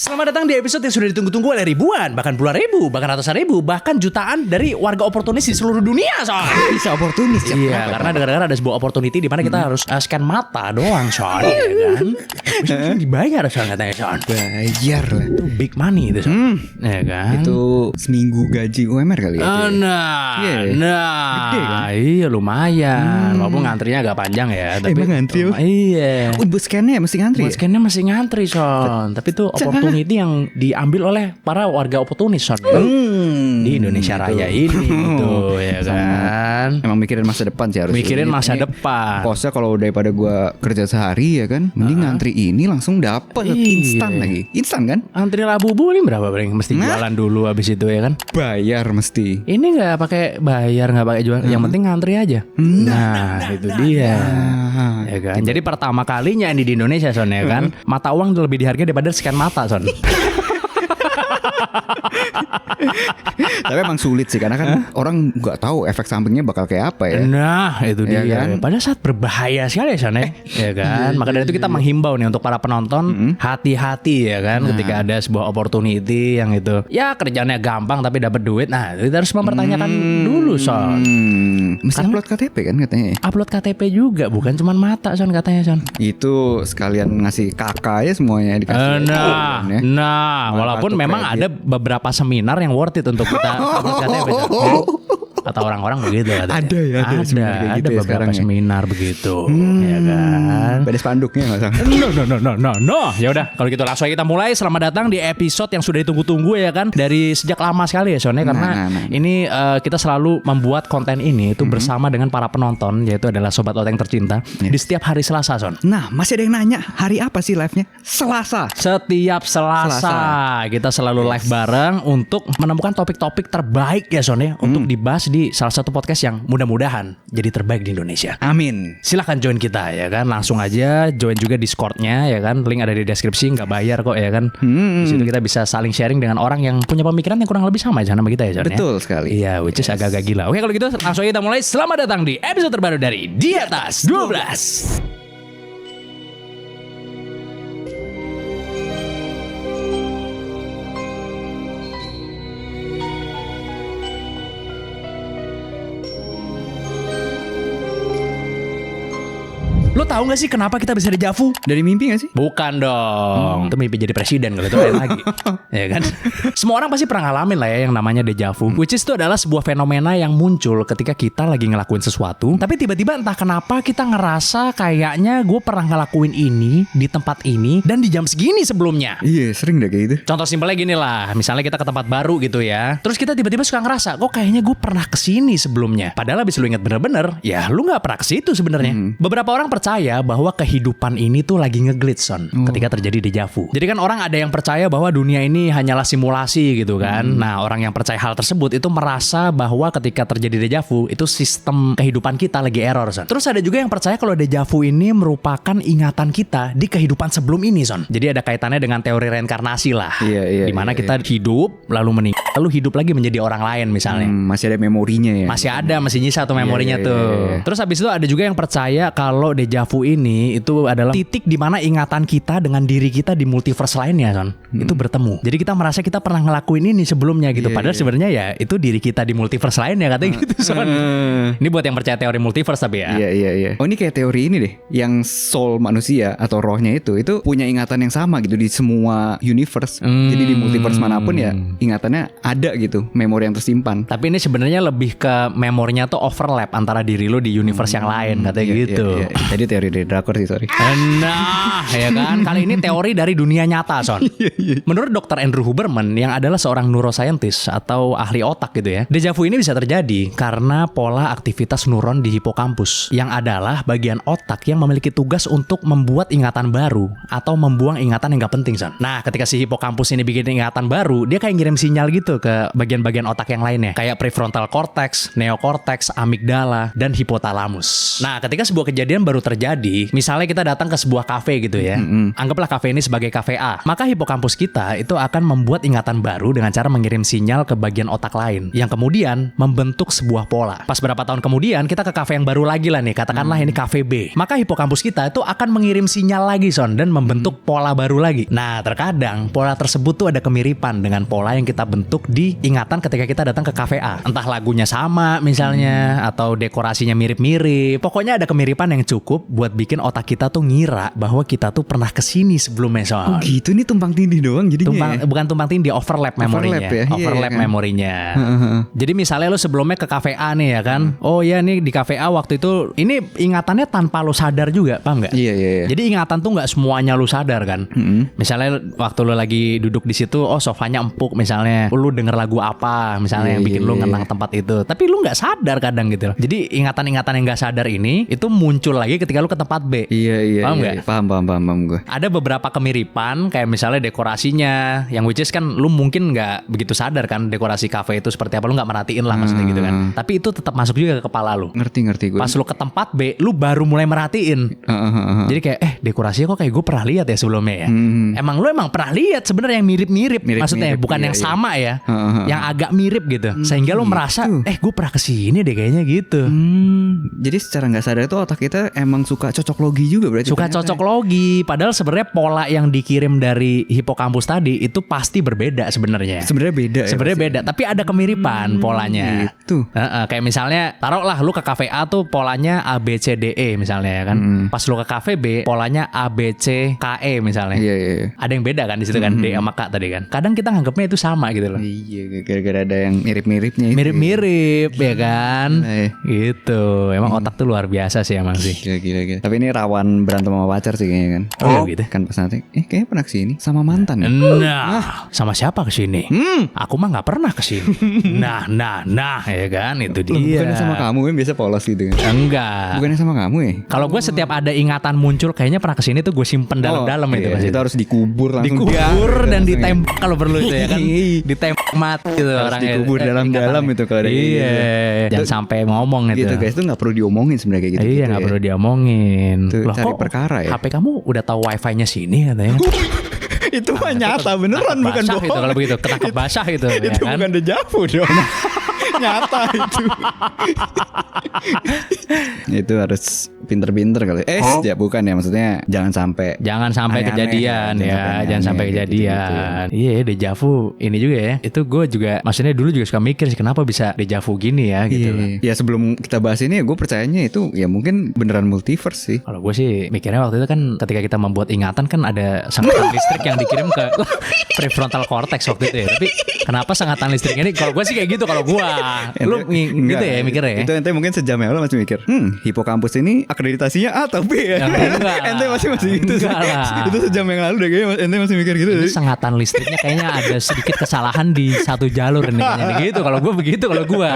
Selamat datang di episode yang sudah ditunggu-tunggu oleh ribuan, bahkan puluhan ribu, bahkan ratusan ribu, bahkan jutaan dari warga oportunis di seluruh dunia, Son. Bisa oportunis ya? Iya, karena dengar-dengar ada sebuah opportunity di mana kita harus scan mata doang, Son. Ya kan? Bisa dibayar, Son, katanya, Son. Bayar lah. Itu big money itu, Son. Ya kan? Itu seminggu gaji UMR kali ya? Gede kan? Iya lumayan. Walaupun ngantrinya agak panjang ya. Tapi Emang ngantri? Iya. Buat scan-nya mesti ngantri Buat ya? scan-nya masih ngantri, Son. Tapi itu opportunity yang diambil oleh para warga oportunis, Son. Di Indonesia Raya ini gitu, ya kan. Emang mikirin masa depan sih harus. Mikirin masa depan. Kosnya kalau daripada gua kerja sehari ya kan, mending ngantri ini langsung dapet instan lagi. Instan kan? Antri labu-bu ini berapa, Bring? Mesti jualan dulu habis itu ya kan. Bayar mesti. Ini nggak pakai bayar, nggak pakai jual. Yang penting ngantri aja. Nah, itu dia. Ya kan. Jadi pertama kalinya ini di Indonesia, Son, ya kan. Mata uang lebih dihargai daripada scan mata, Son. Tapi emang sulit sih karena kan orang nggak tahu efek sampingnya bakal kayak apa ya. Nah, itu dia. Ya kan? Pada saat berbahaya sekali, Son, ya kan. Maka dari itu kita menghimbau nih untuk para penonton, hati-hati ya kan ketika ada sebuah opportunity yang itu ya kerjaannya gampang tapi dapat duit. Nah, kita harus mempertanyakan dulu, Son. Mesti upload KTP kan katanya ya? Upload KTP juga, bukan cuma mata, Son, katanya, Son. Itu sekalian ngasih kakak ya semuanya dikasih. Nah, walaupun memang ada beberapa seminar yang worth it untuk kita upload KTP, Son. Kata orang-orang begitu katanya. Ada ya, ada seminar kayak gitu ya beberapa sekarang ya? seminar begitu, ya kan. Ada spanduknya nggak salah. No. Ya udah, kalau gitu langsung aja kita mulai. Selamat datang di episode yang sudah ditunggu-tunggu ya kan. Dari sejak lama sekali ya, Son, karena ini kita selalu membuat konten ini itu bersama dengan para penonton, yaitu adalah Sobat Oteng tercinta di setiap hari Selasa, Son. Nah, masih ada yang nanya hari apa sih live-nya? Selasa. Setiap Selasa kita selalu live bareng untuk menemukan topik-topik terbaik ya, Son, ya, untuk dibahas di salah satu podcast yang mudah-mudahan jadi terbaik di Indonesia. Amin. Silahkan join kita ya kan, langsung aja join juga Discord-nya ya kan, link ada di deskripsi, nggak bayar kok ya kan. Di situ kita bisa saling sharing dengan orang yang punya pemikiran yang kurang lebih sama aja sama kita ya, Son. Betul sekali. Iya, which is agak-agak gila. Oke, kalau gitu langsung aja kita mulai. Selamat datang di episode terbaru dari Di Atas 12. Lo tahu gak sih kenapa kita bisa dejavu? Dari mimpi gak sih? Bukan dong. Itu mimpi jadi presiden kalau itu lain lagi. Ya kan? Semua orang pasti pernah ngalamin lah ya yang namanya dejavu. Which is itu adalah sebuah fenomena yang muncul ketika kita lagi ngelakuin sesuatu, tapi tiba-tiba entah kenapa kita ngerasa kayaknya gue pernah ngelakuin ini di tempat ini dan di jam segini sebelumnya. Iya, sering deh kayak gitu. Contoh simpelnya gini lah, misalnya kita ke tempat baru gitu ya, terus kita tiba-tiba suka ngerasa, kok kayaknya gue pernah kesini sebelumnya. Padahal abis lu ingat bener-bener, ya lu gak pernah kesitu sebenarnya. Beberapa orang percaya bahwa kehidupan ini tuh lagi nge-glitch, Son, ketika terjadi dejavu. Jadi kan orang ada yang percaya bahwa dunia ini hanyalah simulasi gitu kan. Nah, orang yang percaya hal tersebut itu merasa bahwa ketika terjadi dejavu itu sistem kehidupan kita lagi error, Son. Terus ada juga yang percaya kalau dejavu ini merupakan ingatan kita di kehidupan sebelum ini, Son. Jadi ada kaitannya dengan teori reinkarnasi lah. Iya, dimana kita hidup lalu meninggal, lalu hidup lagi menjadi orang lain misalnya. Masih ada memorinya ya. Masih nyisa tuh memorinya tuh. Terus habis itu ada juga yang percaya kalau dejavu ini itu adalah titik di mana ingatan kita dengan diri kita di multiverse lainnya, Son. Itu bertemu. Jadi kita merasa kita pernah ngelakuin ini sebelumnya gitu. Padahal sebenarnya ya itu diri kita di multiverse lainnya katanya gitu, Son. Ini buat yang percaya teori multiverse tapi ya. Iya. Oh, ini kayak teori ini deh, yang soul manusia atau rohnya itu punya ingatan yang sama gitu di semua universe. Jadi di multiverse manapun ya ingatannya ada gitu, memori yang tersimpan. Tapi ini sebenarnya lebih ke memorinya tuh overlap antara diri lo di universe yang lain katanya gitu. Iya. Jadi teori dari drakor sih, sorry. Nah, ya kan. Kali ini teori dari dunia nyata, Son. Menurut Dr. Andrew Huberman yang adalah seorang neuroscientist atau ahli otak gitu ya, dejavu ini bisa terjadi karena pola aktivitas neuron di hipokampus yang adalah bagian otak yang memiliki tugas untuk membuat ingatan baru atau membuang ingatan yang gak penting, Son. Nah, ketika si hipokampus ini bikin ingatan baru, dia kayak ngirim sinyal gitu ke bagian-bagian otak yang lainnya, kayak prefrontal cortex, neocortex, amigdala, dan hipotalamus. Nah, ketika sebuah kejadian baru terjadi, misalnya kita datang ke sebuah kafe gitu ya. Anggaplah kafe ini sebagai kafe A. Maka hipokampus hipokampus kita itu akan membuat ingatan baru dengan cara mengirim sinyal ke bagian otak lain yang kemudian membentuk sebuah pola. Pas berapa tahun kemudian kita ke kafe yang baru lagi lah nih, katakanlah ini kafe B. Maka hipokampus kita itu akan mengirim sinyal lagi Son dan membentuk pola baru lagi. Nah, terkadang pola tersebut tuh ada kemiripan dengan pola yang kita bentuk di ingatan ketika kita datang ke kafe A. Entah lagunya sama misalnya atau dekorasinya mirip-mirip. Pokoknya ada kemiripan yang cukup buat bikin otak kita tuh ngira bahwa kita tuh pernah kesini sebelumnya Son. Oh gitu, ini tumpang tindih doang jadinya. Bukan tumpang tindih, overlap memorinya. Overlap kan? memorinya. Jadi misalnya lu sebelumnya ke kafe A nih ya kan. Oh iya nih di kafe A waktu itu ini ingatannya tanpa lu sadar juga, paham nggak? Iya. Jadi ingatan tuh nggak semuanya lu sadar kan. Misalnya waktu lu lagi duduk di situ, oh sofanya empuk misalnya. Lu denger lagu apa misalnya yang bikin lu ngenang tempat itu. Tapi lu nggak sadar kadang gitu loh. Jadi ingatan-ingatan yang nggak sadar ini itu muncul lagi ketika lu ke tempat B. Iya. Paham nggak? Paham gue. Ada beberapa kemiripan kayak misalnya dekorasinya, yang which is kan lu mungkin nggak begitu sadar kan dekorasi kafe itu seperti apa, lu nggak merhatiin lah maksudnya gitu kan. Tapi itu tetap masuk juga ke kepala lu. Ngerti gue. Pas lu ke tempat B, lu baru mulai merhatiin. Jadi kayak dekorasinya kok kayak gue pernah lihat ya sebelumnya ya. Emang lu pernah lihat sebenarnya yang mirip-mirip maksudnya bukan yang sama ya, yang agak mirip gitu. Sehingga lu merasa gue pernah kesini deh kayaknya gitu. Jadi secara nggak sadar itu otak kita emang suka cocok logi juga berarti. Suka cocok logi, padahal sebenarnya pola yang dikirim dari hipokampus tadi itu pasti berbeda sebenarnya. Sebenarnya beda, tapi ada kemiripan polanya. Gitu. Kayak misalnya, taruhlah lu ke kafe A tuh polanya A B C D E misalnya ya kan. Pas lu ke kafe B polanya A B C K E misalnya. Iya. Ada yang beda kan di situ kan, D sama K tadi kan. Kadang kita nganggapnya itu sama gitu loh. Iya, gara-gara ada yang mirip-miripnya itu. Mirip-mirip ya kan. Gitu. Emang otak tuh luar biasa sih emang sih. Gila. Tapi ini rawan berantem sama pacar sih kayaknya kan. Oh gitu. Kan pas nanti kayaknya pernah kesini sama mantan ya. Nah, sama siapa kesini? Aku mah nggak pernah kesini. Nah, ya kan itu dia. Bukannya sama kamu kan biasa polos gitu kan? Enggak. Bukannya sama kamu ya? Kalau gue setiap ada ingatan muncul kayaknya pernah kesini tuh gue simpen dalam-dalam itu. Iya, itu harus dikubur langsung. Dikubur dan ditembak kalau perlu itu ya kan. Ditembak mati itu harus orangnya. Dikubur dalam itu kalau ada. Iya. Jangan sampai ngomong itu. Gitu guys, itu nggak perlu diomongin sebenarnya kayak gitu. Iya, nggak perlu diomongin. Loh, cari perkara ya. HP kamu udah tahu wifi-nya sini katanya. Itu mah nyata beneran bukan bohong. Itu kalau begitu ketangkep basah itu. Itu ya kan? bukan dejavu dong. Nyata itu. Itu harus pinter-pinter kali. Ya bukan ya, maksudnya jangan sampai aneh-aneh, kejadian ya, jangan sampai kejadian. Gitu. Iya, dejavu ini juga ya. Itu gue juga maksudnya dulu juga suka mikir sih kenapa bisa dejavu gini ya gitu. Ya sebelum kita bahas ini gue percayanya itu ya mungkin beneran multiverse sih. Kalau gue sih mikirnya waktu itu kan ketika kita membuat ingatan kan ada sengatan listrik yang dikirim ke prefrontal cortex waktu itu ya. Tapi kenapa sengatan listriknya ini? Kalau gue sih kayak gitu kalau gue. Lu gitu ya mikirnya ya? Itu ente mungkin sejam yang lalu masih mikir hipokampus ini akreditasinya A atau B ya? Ente masih gitu sih. Itu sejam yang lalu deh kayaknya ente masih mikir gitu. Itu sengatan listriknya kayaknya ada sedikit kesalahan di satu jalur nih kayaknya gitu. Kalau gue begitu kalau gue.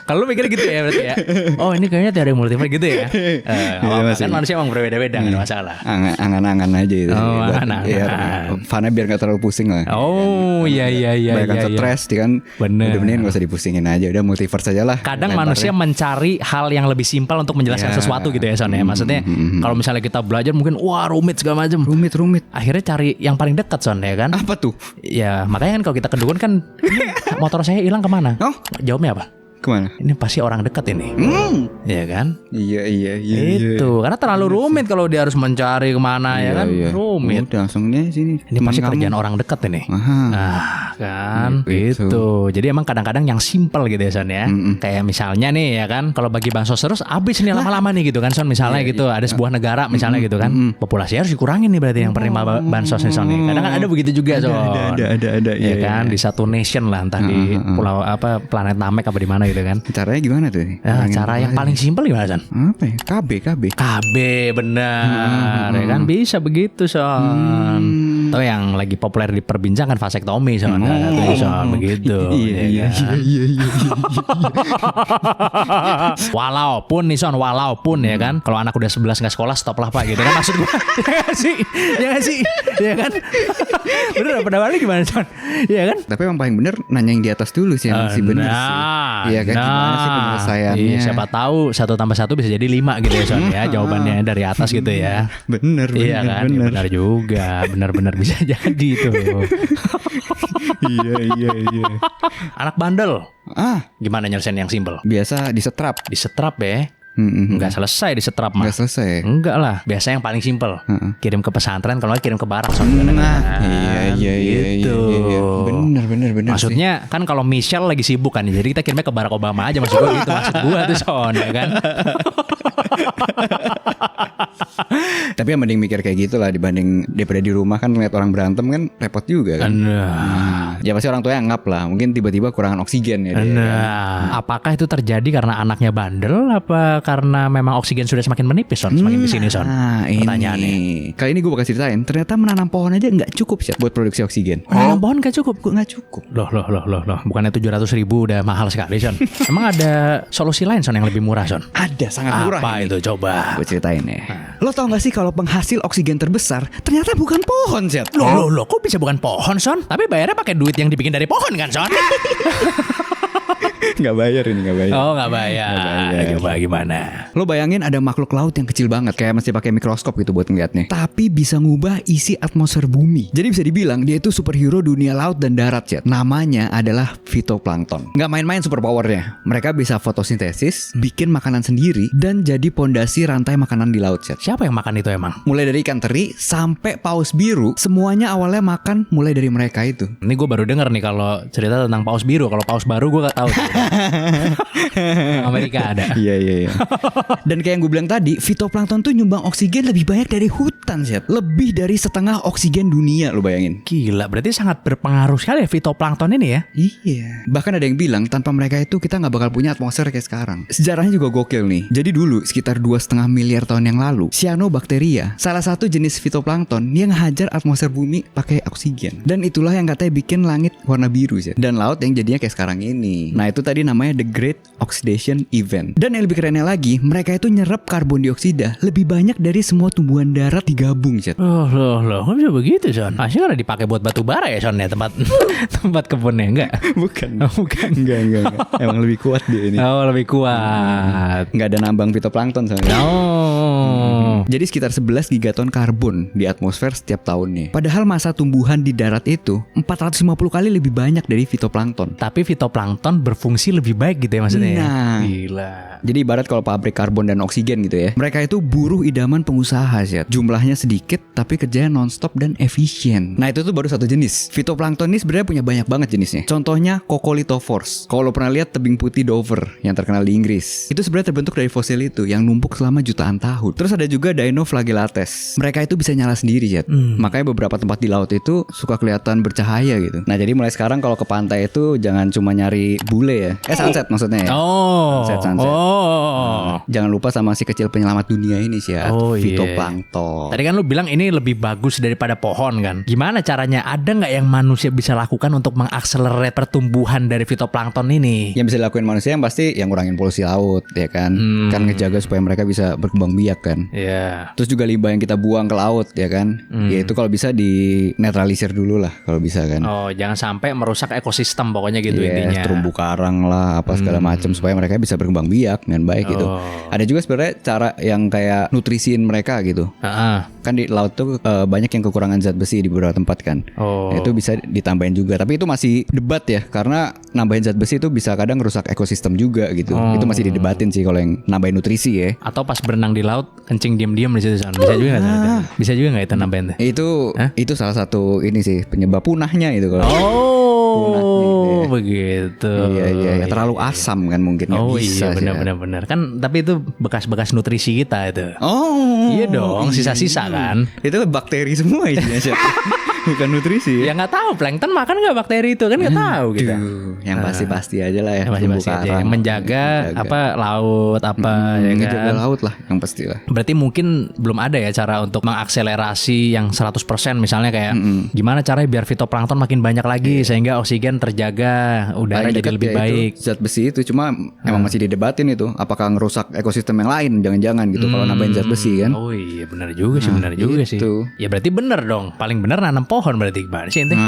Kalau lu mikirnya gitu ya berarti ya. Oh ini kayaknya teori multiverse gitu ya. Kan manusia emang berbeda-beda nggak masalah. Angan-angan aja itu. Oh, Fana biar nggak terlalu pusing lah. Oh iya. Banyak stres kan. Bener. Udah mendingan gak usah dipusingin aja. Udah multiverse aja lah. Kadang manusia mencari hal yang lebih simpel untuk menjelaskan sesuatu gitu ya Son ya. Maksudnya kalau misalnya kita belajar mungkin wah rumit segala macam. Rumit. Akhirnya cari yang paling dekat Son ya kan. Apa tuh? Ya makanya kan kalau kita ke dukun kan motor saya hilang kemana? Oh? Jawabnya apa? Kemana? Ini pasti orang dekat ini. Iya kan? Iya. Itu karena terlalu rumit kalau dia harus mencari kemana ya kan. Rumit. Udah langsungnya sini. Ini pasti kerjaan orang dekat ini. Nah kan gitu. Jadi emang kadang-kadang yang simpel gitu ya Son ya. Kayak misalnya nih ya kan, kalau bagi bansos terus habis nih lama-lama nih gitu kan Son. Misalnya gitu ada sebuah negara misalnya gitu kan, populasi harus dikurangin nih berarti yang penerima bansos nih Son. Kadang kan ada begitu juga Son. Ada. Ya kan di satu nation lah, entah di pulau apa, planet Namek apa di mana gitu kan. Caranya gimana tuh? Nah, cara yang paling simpel gimana Son? Apa ya? KB benar. Ya kan bisa begitu Son. Atau yang lagi populer diperbincangkan vasektomi Son. Son begitu. Iya. Walaupun nih Son, ya kan, kalau anak udah 11 nggak sekolah stop lah Pak gitu kan maksud gue. Ya nggak sih, ya kan. Bener pada balik gimana Son? Ya kan. Tapi yang paling bener nanya yang di atas dulu sih yang masih bener sih. Iya kan, gimana sih penyelesaiannya? Iya, siapa tahu 1 tambah 1 bisa jadi 5 gitu ya Son ya, jawabannya dari atas gitu ya. Bener. Iya kan, benar juga, benar Bisa jadi tuh. Iya. Anak bandel. Gimana Nyelesain yang simpel? biasa disetrap. Disetrap ya. Nggak selesai disetrap mah. Nggak selesai. Enggak lah. Biasa yang paling simpel. Kirim ke pesantren, kalau nggak kirim ke barak. Iya. Gitu. Bener Maksudnya kan kalau Michelle lagi sibuk kan, jadi kita kirimnya ke Barack Obama aja, maksud gue gitu. Maksud gue tuh Son, ya kan. Tapi yang mending mikir kayak gitu lah dibanding daripada di rumah kan ngeliat orang berantem kan repot juga kan. Ya pasti orang tua yang ngap lah. Mungkin tiba-tiba kurangan oksigen ya dia, kan? Apakah itu terjadi karena anaknya bandel, apa karena memang oksigen sudah semakin menipis, Son? Semakin kesini, Son. Pertanyaannya. Kali ini gue bakal ceritain. Ternyata menanam pohon aja nggak cukup sih buat produksi oksigen. Menanam pohon gak cukup? Nggak cukup. Loh. Bukannya 700.000 udah mahal sekali, Son? Emang ada solusi lain, Son, yang lebih murah, Son? Ada, sangat murah. Apa itu? Coba gue ceritain ya. Lo tau gak sih kalau penghasil oksigen terbesar ternyata bukan pohon, Set? Loh, kok bisa bukan pohon, Son? Tapi bayarnya pakai duit yang dibikin dari pohon kan, Son? Nggak bayar ini, nggak bayar. Oh, nggak bayar. Coba gimana? Lo bayangin ada makhluk laut yang kecil banget, kayak mesti pakai mikroskop gitu buat ngeliatnya, tapi bisa ngubah isi atmosfer bumi. Jadi bisa dibilang dia itu superhero dunia laut dan darat, Cet. Namanya adalah fitoplankton. Nggak main-main superpowernya. Mereka bisa fotosintesis, bikin makanan sendiri, dan jadi pondasi rantai makanan di laut, Cet. Siapa yang makan itu emang? Mulai dari ikan teri sampai paus biru, semuanya awalnya makan mulai dari mereka itu. Ini gue baru denger nih kalau cerita tentang paus biru. Kalau paus baru gue gak tahu. Amerika ada. Iya. Dan kayak yang gue bilang tadi, fitoplankton tuh nyumbang oksigen lebih banyak dari hutan, Set. Lebih dari setengah oksigen dunia, lo bayangin. Gila, berarti sangat berpengaruh sekali ya fitoplankton ini ya. Iya. Bahkan ada yang bilang tanpa mereka itu kita nggak bakal punya atmosfer kayak sekarang. Sejarahnya juga gokil nih. Jadi dulu sekitar 2,5 miliar tahun yang lalu, cyanobacteria, salah satu jenis fitoplankton yang ngehajar atmosfer bumi pakai oksigen. Dan itulah yang katanya bikin langit warna biru, Set. Dan laut yang jadinya kayak sekarang ini. Nah, itu tadi namanya The Great Oxidation Event. Dan yang lebih kerennya lagi, mereka itu nyerap karbon dioksida lebih banyak dari semua tumbuhan darat digabung, Cet. Loh, kok bisa begitu, Son? Asyik karena dipakai buat batu bara ya, Son, ya, tempat kebunnya, enggak? Bukan. Enggak. Emang lebih kuat dia ini. Oh, lebih kuat. Nggak ada nambang fitoplankton soalnya. Jadi sekitar 11 gigaton karbon di atmosfer setiap tahunnya. Padahal masa tumbuhan di darat itu 450 kali lebih banyak dari fitoplankton. Tapi fitoplankton berfungsi lebih baik gitu ya maksudnya. Nah, gila. Jadi ibarat kalau pabrik karbon dan oksigen gitu ya. Mereka itu buruh idaman pengusaha, Zat. Jumlahnya sedikit tapi kerjanya nonstop dan efisien. Nah, itu tuh baru satu jenis. Fitoplankton ini sebenarnya punya banyak banget jenisnya. Contohnya Coccolithophores. Kalau lo pernah lihat tebing putih Dover yang terkenal di Inggris, itu sebenarnya terbentuk dari fosil itu yang numpuk selama jutaan tahun. Terus ada juga Dinoflagellates. Mereka itu bisa nyala sendiri, Zat. Makanya beberapa tempat di laut itu suka kelihatan bercahaya gitu. Nah, jadi mulai sekarang kalau ke pantai itu jangan cuma nyari bule ya. Sunset maksudnya ya. Sunset. Jangan lupa sama si kecil penyelamat dunia ini sih ya. Fitoplankton. Tadi kan lu bilang ini lebih bagus daripada pohon kan. Gimana caranya? Ada nggak yang manusia bisa lakukan untuk mengakselerate pertumbuhan dari fitoplankton ini? Yang bisa dilakuin manusia yang pasti yang ngurangin polusi laut ya kan. Kan ngejaga supaya mereka bisa berkembang biak kan. Iya. Terus juga limbah yang kita buang ke laut ya kan. Ya itu kalau bisa dinetralisir dulu lah kalau bisa kan. Oh, jangan sampai merusak ekosistem pokoknya gitu intinya. Terumbu karang lah apa segala macam supaya mereka bisa berkembang biak dengan baik gitu. Ada juga sebenarnya cara yang kayak nutrisiin mereka gitu. Kan di laut tuh banyak yang kekurangan zat besi di beberapa tempat kan. Nah, itu bisa ditambahin juga. Tapi itu masih debat ya karena nambahin zat besi itu bisa kadang rusak ekosistem juga gitu. Itu masih didebatin sih kalau yang nambahin nutrisi ya. Atau pas berenang di laut kencing diam-diam di situ. Bisa juga nggak? Bisa juga nggak itu nambahin? Itu salah satu ini sih penyebab punahnya itu kalau. Begitu. Iya. Terlalu asam kan mungkin. Iya benar. Kan tapi itu bekas-bekas nutrisi kita itu. Iya dong, sisa-sisa kan. Itu bakteri semua isinya sih. Bukan nutrisi. Ya nggak tahu plankton makan nggak bakteri itu kan nggak tahu kita. Yang pasti-pasti aja lah ya. Pasti aja. Yang menjaga apa laut apa ya kan. Menjaga laut lah yang pasti lah. Berarti mungkin belum ada ya cara untuk mengakselerasi yang 100% misalnya kayak gimana caranya biar fitoplankton makin banyak lagi sehingga oksigen terjaga, udara jadi lebih baik. Zat besi itu cuma emang masih didebatin itu apakah ngerusak ekosistem yang lain jangan-jangan gitu kalau nambahin zat besi kan. Oh iya benar juga sih. Ya berarti benar dong. Paling benar nanam pohon berarti gimana sih ente?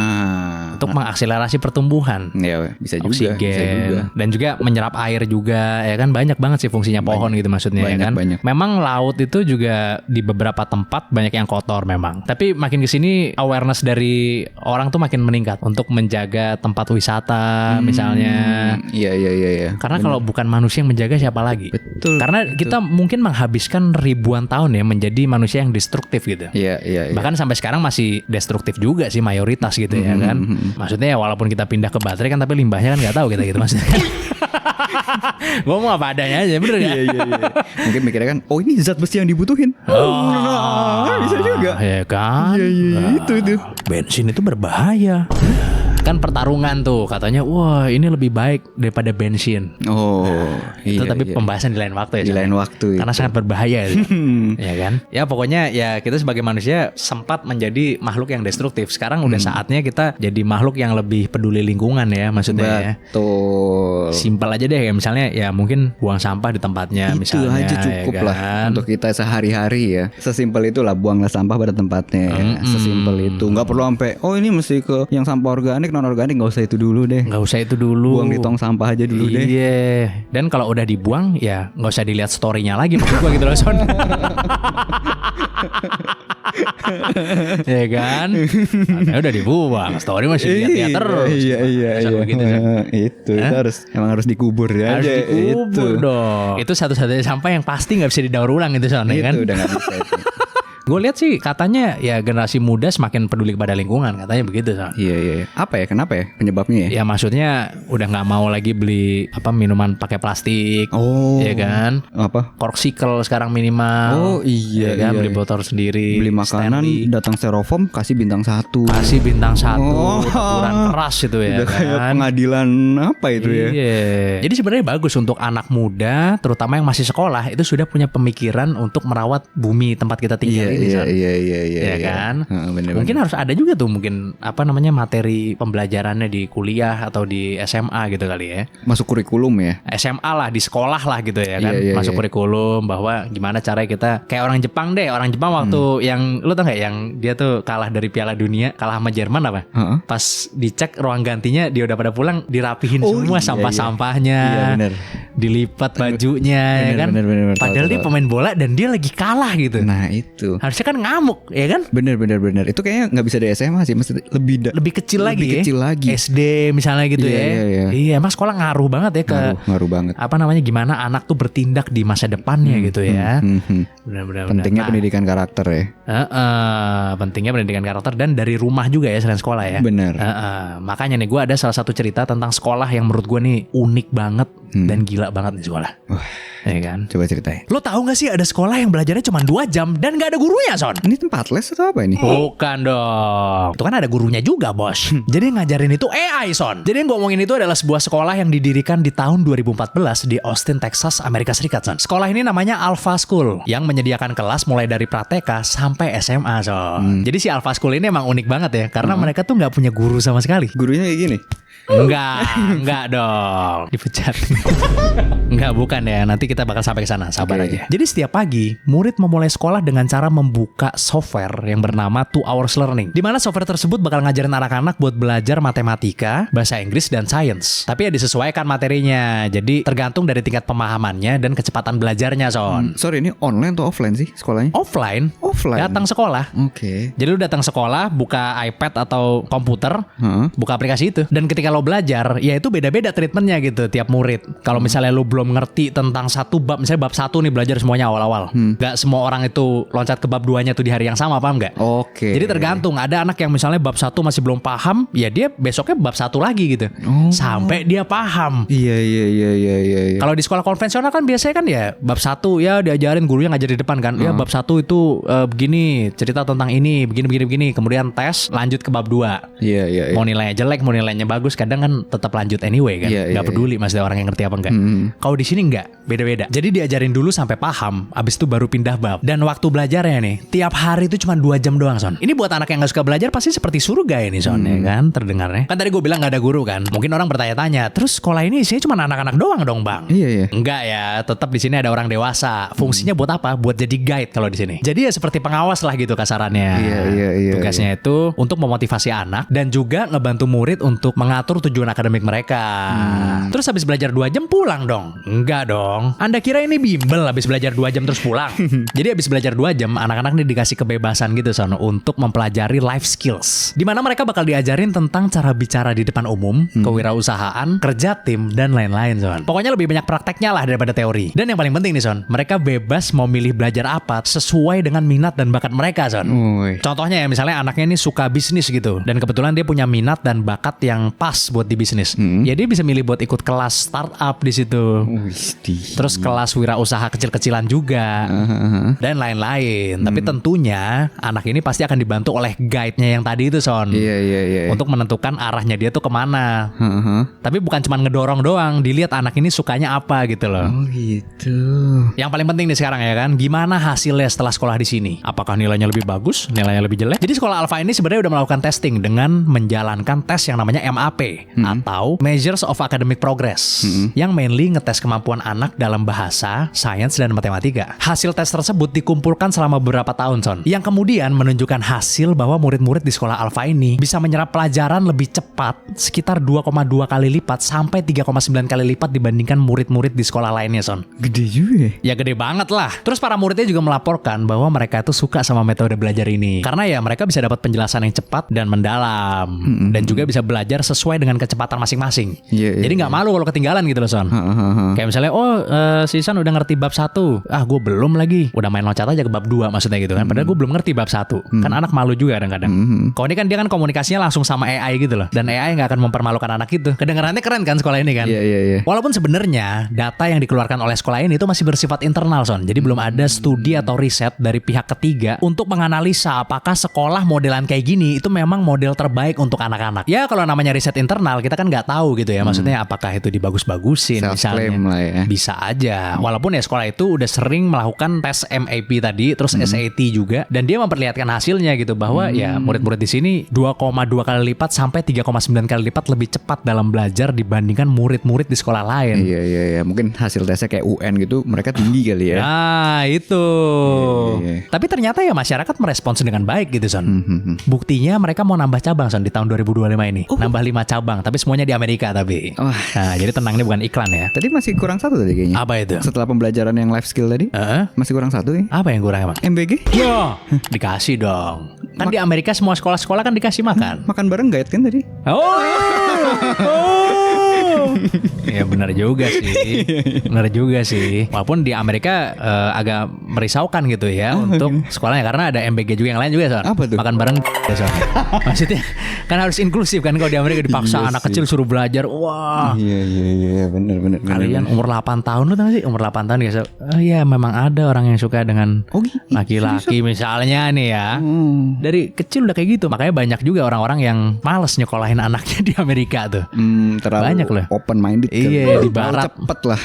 untuk mengakselerasi pertumbuhan. Ya, bisa juga. Oksigen Bisa juga. dan juga menyerap air juga ya kan, banyak banget sih fungsinya pohon gitu maksudnya ya kan. Banyak. Memang laut itu juga di beberapa tempat banyak yang kotor memang. Tapi makin kesini awareness dari orang tuh makin meningkat untuk menjaga tempat wisata misalnya. Iya. Karena kalau bukan manusia yang menjaga siapa lagi? Betul. Karena kita mungkin menghabiskan ribuan tahun ya menjadi manusia yang destruktif gitu. Iya. Bahkan sampai sekarang masih destruktif juga sih mayoritas gitu ya kan. Maksudnya ya walaupun kita pindah ke baterai kan, tapi limbahnya kan nggak tahu kita gitu maksudnya. Gue mau apa adanya aja, bener gak? Iya. Mungkin mikirnya kan, oh ini zat besi yang dibutuhin. Bisa juga. Ya kan? Iya, itu. Bensin itu berbahaya. Kan pertarungan tuh katanya, wah ini lebih baik daripada bensin. Oh, Itu iya. tapi pembahasan di lain waktu ya. Di lain waktu. Karena sangat berbahaya itu. Ya kan? Ya pokoknya ya kita sebagai manusia sempat menjadi makhluk yang destruktif. Sekarang udah saatnya kita jadi makhluk yang lebih peduli lingkungan ya maksudnya ya. Betul. Simpel aja deh, kayak misalnya ya mungkin buang sampah di tempatnya Itu misalnya. aja cukup ya lah kan? untuk kita sehari-hari ya. Sesimpel itulah, buanglah sampah pada tempatnya. Sesimpel itu. Nggak perlu sampai oh ini mesti ke yang sampah organik, non organik, nggak usah itu dulu deh. Nggak usah itu dulu. Buang di tong sampah aja dulu deh. Iya. Dan kalau udah dibuang ya nggak usah dilihat story-nya lagi maksud gua gitu loh Son. Ya kan? Karena udah dibuang, story masih lihat terus. Iya. Begitu, Son. Itu emang harus dikubur ya. Harus aja. dikubur Itu. dong. Itu satu-satunya sampah yang pasti nggak bisa didaur ulang itu Son, ya kan? Itu udah nggak bisa itu. Gue lihat sih katanya ya generasi muda semakin peduli kepada lingkungan, katanya begitu Son. Iya. Apa ya? Kenapa ya penyebabnya ya? Ya maksudnya udah nggak mau lagi beli minuman pakai plastik, Oh. ya kan? Apa? Corkcicle sekarang minimal. Oh iya. Ya kan? iya. Beli botol sendiri. Beli makanan Stanley. datang styrofoam kasih bintang 1. Kasih bintang 1. Oh. Ukuran keras itu ya Udah kayak kan. pengadilan apa itu ya? Iya. Jadi sebenarnya bagus untuk anak muda, terutama yang masih sekolah, itu sudah punya pemikiran untuk merawat bumi tempat kita tinggal ini. Son. Iya. Ya kan? Bener. Mungkin harus ada juga tuh mungkin materi pembelajarannya di kuliah atau di SMA gitu kali ya. Masuk kurikulum ya. SMA lah, di sekolah lah gitu ya kan. Iya, Masuk iya. kurikulum bahwa gimana caranya kita kayak orang Jepang deh. Orang Jepang waktu yang lu tau gak yang dia tuh kalah dari Piala Dunia, kalah sama Jerman apa? Heeh. Pas dicek ruang gantinya dia udah pada pulang, dirapihin Oh, semua iya, sampah-sampahnya. Iya, bener. Dilipat bajunya ya kan. Bener. Padahal dia pemain bola dan dia lagi kalah gitu. Nah itu. Harusnya kan ngamuk ya kan. Bener. Itu kayaknya nggak bisa dari SMA sih, mesti Lebih kecil lagi ya. kecil lagi. SD misalnya gitu Iya, ya. iya. Iya, emang sekolah ngaruh banget ya ke Ngaruh banget. gimana anak tuh bertindak di masa depannya gitu ya. Benar-benar. Pentingnya Nah, pendidikan karakter ya. pentingnya pendidikan karakter dan dari rumah juga ya selain sekolah ya. Bener. Makanya nih gue ada salah satu cerita tentang sekolah yang menurut gue nih unik banget dan gila banget nih sekolah. Ya kan? Coba ceritain. Lo tahu gak sih ada sekolah yang belajarnya cuma 2 jam dan gak ada gurunya Son? Ini tempat les atau apa ini? Bukan dong. Itu kan ada gurunya juga bos. Jadi yang ngajarin itu AI Son. Jadi yang gue omongin itu adalah sebuah sekolah yang didirikan di tahun 2014 di Austin, Texas, Amerika Serikat Son. Sekolah ini namanya Alpha School yang menyediakan kelas mulai dari pra-TK sampai SMA Son. Jadi si Alpha School ini emang unik banget ya. Karena mereka tuh gak punya guru sama sekali. Gurunya kayak gini. Enggak dong. Dipecat. Enggak, bukan ya. Nanti kita bakal sampai ke sana. Sabar Oke. aja. Jadi setiap pagi, murid memulai sekolah dengan cara membuka software yang bernama 2 Hours Learning. Di mana software tersebut bakal ngajarin anak-anak buat belajar matematika, bahasa Inggris, dan sains. Tapi ya disesuaikan materinya. Jadi tergantung dari tingkat pemahamannya dan kecepatan belajarnya, Son. Sorry, ini online atau offline sih sekolahnya? Offline. Offline. Datang sekolah. Oke. Jadi lu datang sekolah, buka iPad atau komputer, Heeh. buka aplikasi itu. Dan ketika lo belajar, ya itu beda-beda treatmentnya gitu tiap murid. Kalau misalnya lo belum ngerti tentang satu bab, misalnya bab 1 nih belajar semuanya awal-awal. Gak semua orang itu loncat ke bab 2-nya tuh di hari yang sama, paham gak? Oke. Jadi tergantung, ada anak yang misalnya bab 1 masih belum paham, ya dia besoknya bab 1 lagi gitu. Sampai dia paham. Iya. Kalau di sekolah konvensional kan biasanya kan ya bab 1 ya diajarin gurunya ngajar di depan kan. Ya bab 1 itu begini, cerita tentang ini, begini. Kemudian tes, lanjut ke bab 2. Iya. Mau nilainya jelek, mau nilainya bagus terus kadang kan tetap lanjut anyway kan. Iya, Gak peduli maksudnya orang yang ngerti apa enggak. Kalau di sini enggak, beda-beda. Jadi diajarin dulu sampai paham, abis itu baru pindah bab. Dan waktu belajarnya nih, tiap hari itu cuma 2 jam doang, Son. Ini buat anak yang gak suka belajar pasti seperti surga ini, Son, ya kan, terdengarnya. Kan tadi gue bilang gak ada guru kan. Mungkin orang bertanya-tanya, terus sekolah ini isinya cuma anak-anak doang dong, Bang? Iya. Enggak ya, tetap di sini ada orang dewasa. Fungsinya buat apa? Buat jadi guide kalau di sini. Jadi ya seperti pengawas lah gitu kasarannya. Iya. Tugasnya itu untuk memotivasi anak dan juga ngebantu murid untuk mengatur tujuan akademik mereka. Terus habis belajar 2 jam pulang dong? Enggak dong. Anda kira ini bimbel habis belajar 2 jam terus pulang? Jadi habis belajar 2 jam, anak-anak nih dikasih kebebasan gitu, Son, untuk mempelajari life skills. Di mana mereka bakal diajarin tentang cara bicara di depan umum, kewirausahaan, kerja tim, dan lain-lain, Son. Pokoknya lebih banyak prakteknya lah daripada teori. Dan yang paling penting nih, Son, mereka bebas mau milih belajar apa sesuai dengan minat dan bakat mereka, Son. Contohnya ya, misalnya anaknya ini suka bisnis gitu, dan kebetulan dia punya minat dan bakat yang pas buat di bisnis. Ya dia bisa milih buat ikut kelas startup di situ. Terus kelas wirausaha kecil-kecilan juga. Dan lain-lain. Tapi tentunya anak ini pasti akan dibantu oleh guide-nya yang tadi itu, Son. Iya. Untuk menentukan arahnya dia tuh kemana. Tapi bukan cuma ngedorong doang, dilihat anak ini sukanya apa gitu loh. Oh gitu. Yang paling penting nih sekarang ya kan, gimana hasilnya setelah sekolah di sini? Apakah nilainya lebih bagus, nilainya lebih jelek? Jadi sekolah Alpha ini sebenarnya udah melakukan testing dengan menjalankan tes yang namanya MAP atau Measures of Academic Progress, yang mainly ngetes kemampuan anak dalam bahasa, sains, dan matematika. Hasil tes tersebut dikumpulkan selama beberapa tahun, Son, yang kemudian menunjukkan hasil bahwa murid-murid di sekolah Alpha ini bisa menyerap pelajaran lebih cepat sekitar 2,2 kali lipat sampai 3,9 kali lipat dibandingkan murid-murid di sekolah lainnya, Son. Gede juga. Ya gede banget lah. Terus para muridnya juga melaporkan bahwa mereka itu suka sama metode belajar ini. Karena ya mereka bisa dapat penjelasan yang cepat dan mendalam. Dan juga bisa belajar sesuai dengan kecepatan masing-masing. Jadi gak malu kalau ketinggalan gitu loh, Son. Kayak misalnya, si Son udah ngerti bab 1. Gue belum lagi. Udah main loncat aja ke bab 2 maksudnya gitu kan. Padahal gue belum ngerti bab 1. Kan anak malu juga kadang-kadang. Kalau ini kan dia kan komunikasinya langsung sama AI gitu loh. Dan AI gak akan mempermalukan anak itu. Kedengarannya keren kan sekolah ini kan. Iya. Walaupun sebenarnya data yang dikeluarkan oleh sekolah ini itu masih bersifat internal, Son. Jadi belum ada studi atau riset dari pihak ketiga untuk menganalisa apakah sekolah modelan kayak gini itu memang model terbaik untuk anak-anak. Ya kalau namanya riset internal kita kan nggak tahu gitu ya. Maksudnya apakah itu dibagus-bagusin misalnya. Lah ya. Bisa aja. Walaupun ya sekolah itu udah sering melakukan tes MAP tadi, terus SAT juga, dan dia memperlihatkan hasilnya gitu bahwa ya murid-murid di sini 2,2 kali lipat sampai 3,9 kali lipat lebih cepat dalam belajar dibandingkan murid-murid di sekolah lain. Iya. Mungkin hasil tesnya kayak UN gitu, mereka tinggi kali ya. Nah itu. Tapi ternyata ya masyarakat merespons dengan baik gitu, Son. Buktinya mereka mau nambah cabang, Son, di tahun 2025 ini. Nambah 5 cabang, tapi semuanya di Amerika tapi. Nah jadi tenang, ini bukan iklan ya. Tadi masih kurang 1 tadi kayaknya. Apa itu? Setelah pembelajaran yang life skill tadi, masih kurang 1 ya. Apa yang kurang emang? MBG? Yo, dikasih dong. Kan di Amerika semua sekolah-sekolah kan dikasih makan. Makan bareng guide kan tadi? Ya benar juga sih. Benar juga sih. Walaupun di Amerika agak merisaukan gitu ya untuk sekolahnya karena ada MBG juga yang lain juga, Son. Apa tuh? Makan bareng Son. Maksudnya kan harus inklusif kan, kalau di Amerika dipaksa anak kecil suruh belajar. Wah. Iya, benar. Kalian umur 8 tahun lu tahu sih? Umur 8 tahun guys. Iya memang ada orang yang suka dengan laki-laki misalnya nih ya. Dari kecil udah kayak gitu. Makanya banyak juga orang-orang yang males nyekolahin anaknya di Amerika tuh. Terlalu banyak loh. Open minded. Iya, di barat cepet lah.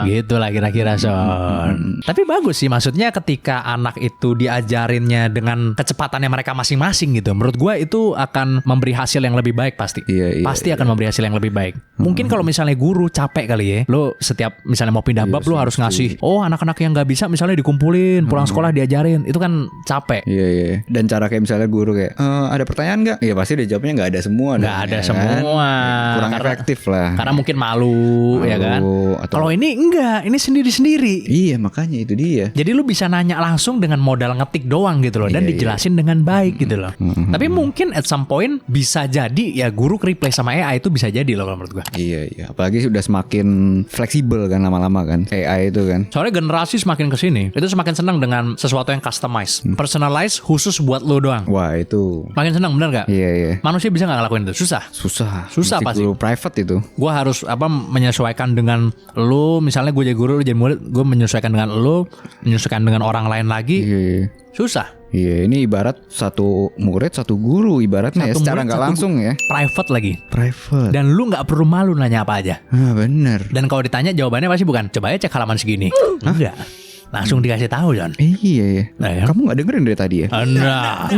Gitu lah kira-kira, Son. Tapi bagus sih, maksudnya ketika anak itu diajarinnya dengan kecepatannya mereka masing-masing gitu. Menurut gue itu akan memberi hasil yang lebih baik pasti. Pasti akan memberi hasil yang lebih baik. Mungkin kalau misalnya guru capek kali ya, lo setiap misalnya mau pindah bab lo harus ngasih, anak-anak yang nggak bisa misalnya dikumpulin, pulang sekolah diajarin, itu kan capek. Iya. Dan cara kayak misalnya guru kayak, ada pertanyaan nggak? Iya pasti dia jawabnya nggak ada semua. Nggak ada semua. Kurang efektif lah. Karena mungkin malu ya kan. Kalau ini enggak, ini sendiri-sendiri. Iya makanya itu dia. Jadi lu bisa nanya langsung dengan modal ngetik doang gitu loh, dan dijelasin dengan baik gitu loh. Tapi mungkin at some point bisa jadi ya guru replace sama AI itu bisa jadi loh kalau menurut gua. Iya. Apalagi sudah semakin fleksibel kan lama-lama kan AI itu kan. Soalnya generasi semakin kesini itu semakin senang dengan sesuatu yang customize, personalize khusus buat lo doang. Wah itu. Makin senang bener gak? Iya. Manusia bisa gak ngelakuin itu? Susah pasti. Guru private itu. Gue harus menyesuaikan dengan lo. Misalnya gue jadi guru, lo jadi murid, gue menyesuaikan dengan lo, menyesuaikan dengan orang lain lagi. Iya. Susah. Iya, ini ibarat satu murid satu guru ibaratnya ya, Satu secara murid, nggak satu langsung ya. Private lagi. Private. Dan lu nggak perlu malu nanya apa aja. Ah, bener. Dan kalau ditanya jawabannya pasti bukan coba aja cek halaman segini. Enggak. Langsung dikasih tahu, John. Iya ya. Nah, ya. Kamu nggak dengerin dari tadi ya? Nah.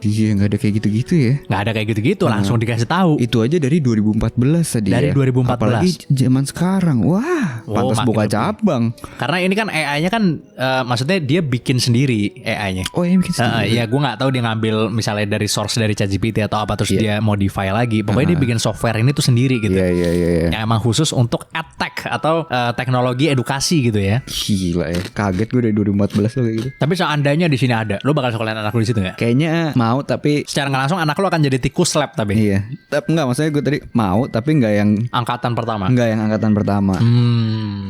Iya, nggak ada kayak gitu-gitu ya. Nggak ada kayak gitu-gitu, langsung dikasih tahu. Itu aja dari 2014 tadi Dari ya. 2014. Apalagi zaman sekarang. Wah, Oh, pantas makin buka lebih. cabang. Karena ini kan AI-nya kan maksudnya dia bikin sendiri AI-nya. Oh, yang bikin sendiri. Ya gue nggak tahu dia ngambil misalnya dari source dari ChatGPT atau apa terus dia modify lagi. Pokoknya dia bikin software ini tuh sendiri gitu. Iya. Yang emang khusus untuk edtech atau teknologi edukasi gitu ya. Gila ya. Kaget gue dari 2014 loh kayak gitu. Tapi seandainya di sini ada, lo bakal sekolahin anak lo di situ nggak? Kayaknya mau tapi Secara nggak langsung anak lo akan jadi tikus lab tapi iya. Tapi enggak, maksudnya gue tadi mau tapi enggak yang angkatan pertama. angkatan pertama.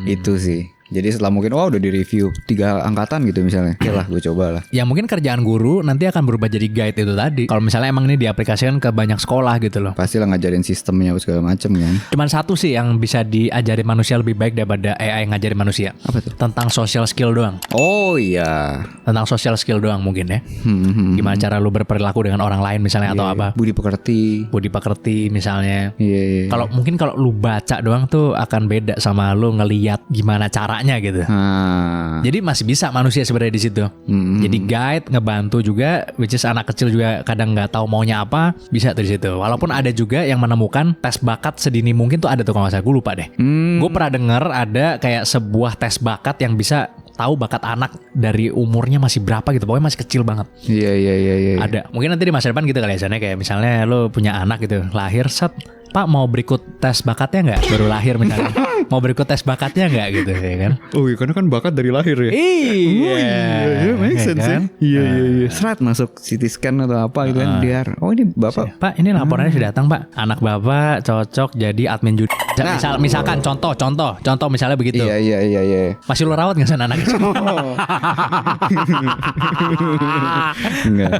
Itu sih. Jadi setelah mungkin udah di review 3 angkatan gitu misalnya. Oke lah, gue coba lah. Ya mungkin kerjaan guru nanti akan berubah jadi guide itu tadi. Kalau misalnya emang ini diaplikasikan ke banyak sekolah gitu loh. Pasti lah ngajarin sistemnya segala macem kan. Cuman satu sih yang bisa diajari manusia lebih baik daripada AI yang ngajarin manusia. Apa tuh? Tentang social skill doang. Oh iya. Tentang social skill doang mungkin ya. Gimana cara lu berperilaku dengan orang lain misalnya atau apa. Budi pekerti. Budi pekerti misalnya. Iya. Kalau mungkin kalau lu baca doang tuh akan beda sama lu ngeliat gimana caranya gitu. Jadi masih bisa manusia sebenarnya di situ. Jadi guide, ngebantu juga, which is anak kecil juga kadang nggak tahu maunya apa, bisa tuh di situ. Walaupun ada juga yang menemukan tes bakat sedini mungkin tuh ada tuh kalau nggak salah, gue lupa deh. Gue pernah denger ada kayak sebuah tes bakat yang bisa tahu bakat anak dari umurnya masih berapa gitu, pokoknya masih kecil banget. Iya. Ada. Mungkin nanti di masa depan gitu kali ya, Soalnya kayak misalnya lo punya anak gitu, lahir set, Pak mau berikut tes bakatnya nggak? Baru lahir misalnya. Mau berikut tes bakatnya nggak gitu ya kan? Oh iya, karena kan bakat dari lahir ya. Iya. Make sense ya. kan? Iya. Serat masuk CT scan atau apa gitu kan. Biar, oh ini bapak. Pak, ini laporannya sudah datang, Pak. Anak Bapak cocok jadi admin judi. Misalkan contoh misalnya begitu. Iya. Masih lo rawat nggak sana anak itu? Enggak.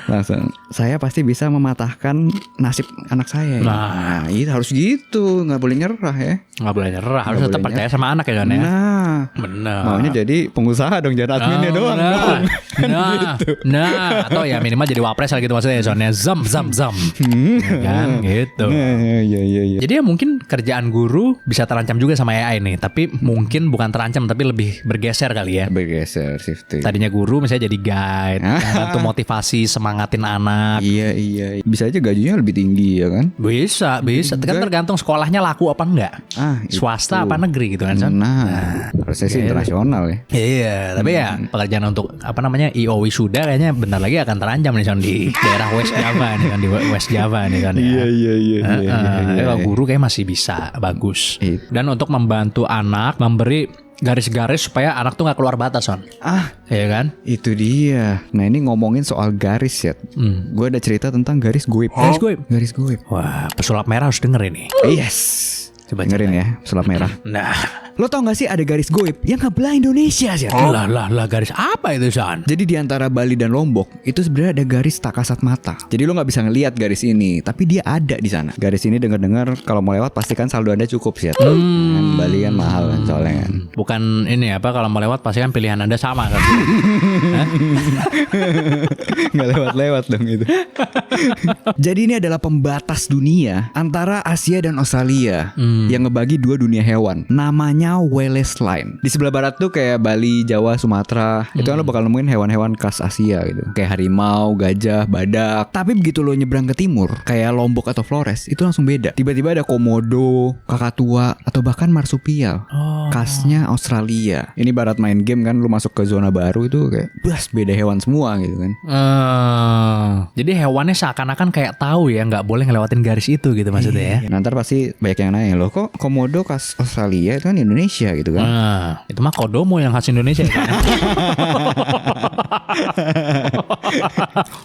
Langsung. Saya pasti bisa mematahkan nasib anak saya. Nah, itu harus gitu. Nggak boleh nyerah ya. Nggak boleh nyerah, harus Nggak tetap boleh percaya sama anak ya John ya. Nah, Benar. maunya jadi pengusaha dong, jangan adminnya doang. Nah, atau ya minimal jadi wapres lah gitu maksudnya Soalnya zam. Ya kan gitu. Iya. Jadi ya mungkin kerjaan guru bisa terancam juga sama AI nih, tapi mungkin bukan terancam tapi lebih bergeser kali ya. Bergeser shifting. Tadinya guru misalnya jadi guide, bantu motivasi, semangatin anak. Iya. Bisa aja gajinya lebih tinggi ya kan? Bisa. Kan tergantung sekolahnya laku apa enggak. Swasta apa negeri gitu kan, Son? Nah, harusnya sih internasional ya. Iya, tapi ya pekerjaan untuk apa namanya IO wisuda kayaknya bentar lagi akan terancam nih Son di daerah West Java nih kan, di West Java nih kan. Iya. Kalau guru kayak masih bisa bagus. Iya. Dan untuk membantu anak memberi garis-garis supaya anak tuh nggak keluar batas Son. Iya kan? Itu dia. Nah ini ngomongin soal garis ya. Gue ada cerita tentang garis goib. Garis goib. Wah, pesulap merah harus denger ini. Yes. Coba dengerin ya, pesulap merah. Nah, lo tau gak sih ada garis goib yang ngebelah Indonesia sih? lah garis apa itu Son? Jadi di antara Bali dan Lombok itu sebenarnya ada garis tak kasat mata. Jadi lo nggak bisa ngelihat garis ini, tapi dia ada di sana. Garis ini dengar-dengar kalau mau lewat pastikan saldo Anda cukup sih. Kan Bali kan mahal kan soalnya kan. Bukan ini apa kalau mau lewat pasti kan pilihan Anda sama kan? Nggak lewat-lewat dong itu. Jadi ini adalah pembatas dunia antara Asia dan Australia yang ngebagi 2 dunia hewan. Namanya Wallace Line. Di sebelah barat tuh kayak Bali, Jawa, Sumatera. Itu kan lo bakal nemuin hewan-hewan khas Asia gitu. Kayak harimau, gajah, badak. Tapi begitu lo nyebrang ke timur, kayak Lombok atau Flores, itu langsung beda. Tiba-tiba ada komodo, kakatua, atau bahkan marsupial. Khasnya Australia. Ini barat main game kan, lo masuk ke zona baru itu kayak beda hewan semua gitu kan. Jadi hewannya seakan-akan kayak tahu ya nggak boleh ngelewatin garis itu gitu maksudnya ya. Nah, ntar pasti banyak yang nanya, loh kok komodo khas Australia itu kan Indonesia gitu kan. Itu mah kodomo yang khas Indonesia kan.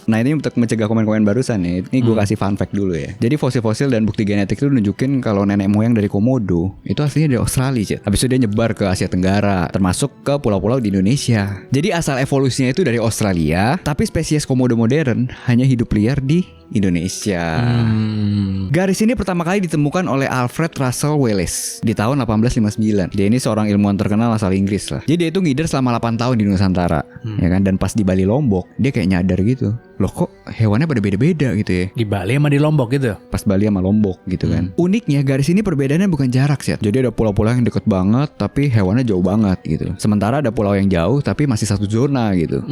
Nah ini untuk mencegah komen-komen barusan nih. Ini gue kasih fun fact dulu ya. Jadi fosil-fosil dan bukti genetik itu nunjukin kalau nenek moyang dari Komodo itu aslinya dari Australia, Cid. Habis itu dia nyebar ke Asia Tenggara, termasuk ke pulau-pulau di Indonesia. Jadi asal evolusinya itu dari Australia, tapi spesies Komodo modern hanya hidup liar di Indonesia. Garis ini pertama kali ditemukan oleh Alfred Russel Wallace di tahun 1859. Dia ini seorang ilmuwan terkenal asal Inggris lah. Jadi dia itu ngider selama 8 tahun di Nusantara, ya kan? Dan pas di Bali Lombok, dia kayak nyadar gitu. Loh kok hewannya pada beda-beda gitu ya. Di Bali sama di Lombok gitu. Pas Bali sama Lombok gitu kan. Uniknya garis ini perbedaannya bukan jarak sih. Jadi ada pulau-pulau yang deket banget tapi hewannya jauh banget gitu. Sementara ada pulau yang jauh tapi masih satu zona gitu.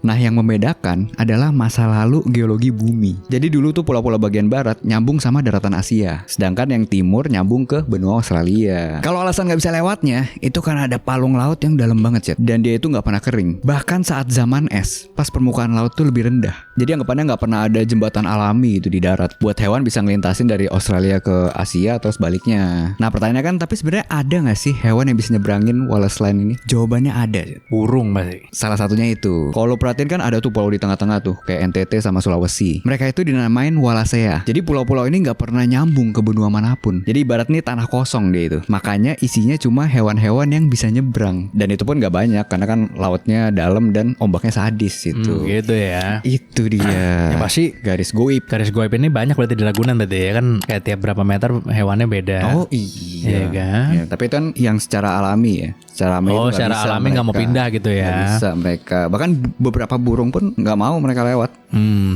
Nah yang membedakan adalah masa lalu geologi bumi. Jadi dulu tuh pulau-pulau bagian barat nyambung sama daratan Asia, sedangkan yang timur nyambung ke benua Australia. Kalau alasan nggak bisa lewatnya itu karena ada palung laut yang dalam banget sih. Dan dia itu nggak pernah kering. Bahkan saat zaman es, pas permukaan laut tuh lebih rendah. Jadi anggapannya nggak pernah ada jembatan alami gitu di darat buat hewan bisa ngelintasin dari Australia ke Asia atau sebaliknya. Nah pertanyaannya kan, tapi sebenarnya ada nggak sih hewan yang bisa nyebrangin Wallace Line ini? Jawabannya ada. Burung pasti. Salah satunya itu. Kalau perhatiin kan ada tuh pulau di tengah-tengah tuh, kayak NTT sama Sulawesi. Mereka itu dinamain Wallacea. Jadi pulau-pulau ini nggak pernah nyambung ke benua manapun. Jadi ibarat nih tanah kosong dia itu. Makanya isinya cuma hewan-hewan yang bisa nyebrang. Dan itu pun nggak banyak karena kan lautnya dalam dan ombaknya sadis itu. Gitu ya. Itu dia. Ya pasti garis goib. Garis goib ini banyak berarti di Ragunan berarti ya kan, kayak tiap berapa meter hewannya beda. Oh iya kan? Ya, tapi itu kan yang secara alami ya. Secara alami itu secara bisa alami nggak mau pindah gitu ya. Nggak bisa mereka. Bahkan beberapa burung pun nggak mau mereka lewat.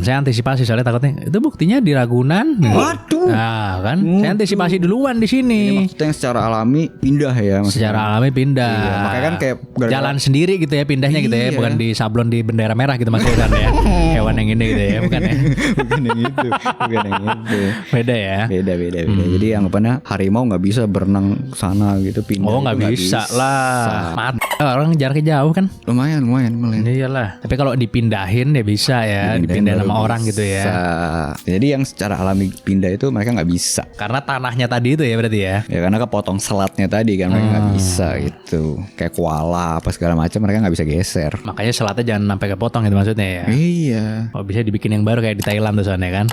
Saya antisipasi soalnya takutnya itu buktinya di Ragunan. Waduh. Nah kan, saya antisipasi duluan di sini. Ini maksudnya yang secara alami pindah ya. Maksudnya. Secara alami pindah. Iya, makanya kan kayak jalan sendiri gitu ya pindahnya gitu ya, Iya. bukan di sablon di bendera merah gitu maksudnya kan ya. Hewan yang ini gitu ya, bukan ya. Bukan yang itu, bukan yang itu. Beda ya. Beda. Jadi anggapannya harimau nggak bisa berenang sana gitu pindah. Oh itu nggak bisa lah. Mati orang jaraknya jauh kan. Lumayan. Iyalah. Tapi kalau dipindahin ya bisa ya, dipindahin sama orang gitu ya. Jadi yang secara alami pindah itu mereka nggak bisa. Karena tanahnya tadi itu ya berarti ya. Ya karena kepotong selatnya tadi kan mereka nggak bisa gitu. Kayak koala apa segala macam mereka nggak bisa geser. Makanya selatnya jangan sampai kepotong gitu maksudnya ya. Iya. Oh bisa dibikin yang baru kayak di Thailand tuh soalnya kan.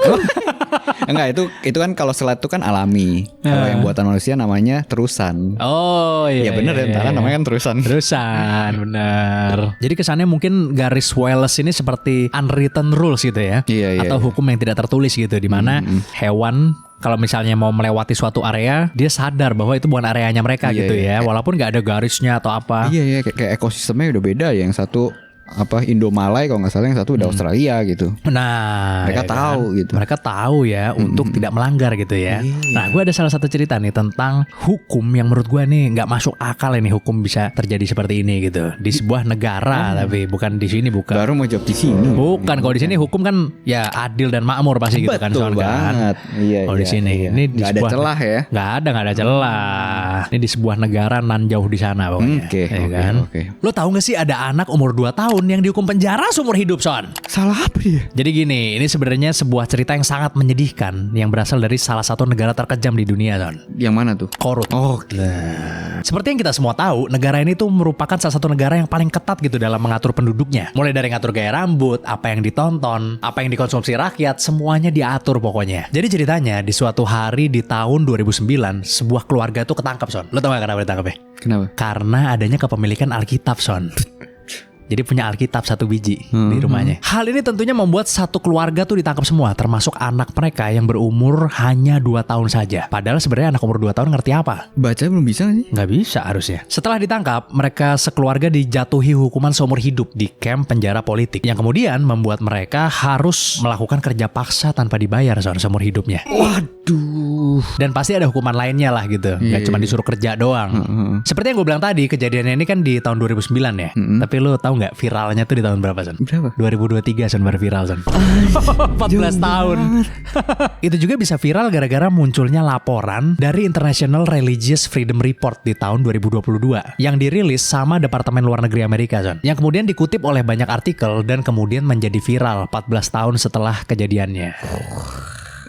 Enggak, itu kan kalau selat itu kan alami. Kalau yang buatan manusia namanya terusan. Oh iya. Ya bener ya, ntar namanya kan terusan. Terusan, benar. Jadi kesannya mungkin garis Wallace ini seperti unwritten rules gitu ya. Iya. Atau hukum yang tidak tertulis gitu, di mana hewan kalau misalnya mau melewati suatu area, dia sadar bahwa itu bukan areanya mereka gitu ya. Walaupun nggak ada garisnya atau apa. Iya, kayak ekosistemnya udah beda ya. Yang satu Indo-Malay kalau nggak salah, yang satu udah Australia gitu. Nah, mereka tahu gitu. Mereka tahu ya untuk tidak melanggar gitu ya. Iya. Nah, gue ada salah satu cerita nih tentang hukum yang menurut gue nih nggak masuk akal ini hukum bisa terjadi seperti ini gitu di sebuah negara, tapi bukan di sini bukan. Baru mau jawab di sini. Bukan, kalau di sini hukum kan ya adil dan makmur pasti gitu kan. Betul banget. Iya. Kalau di sini ini di nggak ada sebuah, celah ya. Nggak ada celah. Ini di sebuah negara nan jauh di sana pokoknya. Oke. Lo tahu nggak sih ada anak umur 2 tahun yang dihukum penjara seumur hidup, Son? Salah apa dia? Jadi gini, ini sebenarnya sebuah cerita yang sangat menyedihkan yang berasal dari salah satu negara terkejam di dunia, Son. Yang mana tuh? Korut. Oh, Seperti yang kita semua tahu, negara ini tuh merupakan salah satu negara yang paling ketat gitu dalam mengatur penduduknya. Mulai dari ngatur gaya rambut, apa yang ditonton, apa yang dikonsumsi rakyat, semuanya diatur pokoknya. Jadi ceritanya, di suatu hari di tahun 2009, sebuah keluarga tuh ketangkap, Son. Lo tau gak kenapa ditangkap ya? Kenapa? Karena adanya kepemilikan Alkitab, Son. Jadi punya Alkitab 1 biji di rumahnya. Hal ini tentunya membuat satu keluarga tuh ditangkap semua, termasuk anak mereka yang berumur hanya 2 tahun saja. Padahal sebenarnya anak umur 2 tahun ngerti apa? Baca belum bisa sih? Nggak bisa harusnya. Setelah ditangkap, mereka sekeluarga dijatuhi hukuman seumur hidup di kamp penjara politik, yang kemudian membuat mereka harus melakukan kerja paksa tanpa dibayar seumur hidupnya. Waduh. Dan pasti ada hukuman lainnya lah gitu. Nggak cuma disuruh kerja doang. Seperti yang gue bilang tadi, kejadiannya ini kan di tahun 2009 ya. Tapi lo tahu nggak viralnya tuh di tahun berapa, Son? Berapa? 2023, Son, baru viral, Son. 14 tahun. Itu juga bisa viral gara-gara munculnya laporan dari International Religious Freedom Report di tahun 2022 yang dirilis sama Departemen Luar Negeri Amerika, Son. Yang kemudian dikutip oleh banyak artikel dan kemudian menjadi viral 14 tahun setelah kejadiannya.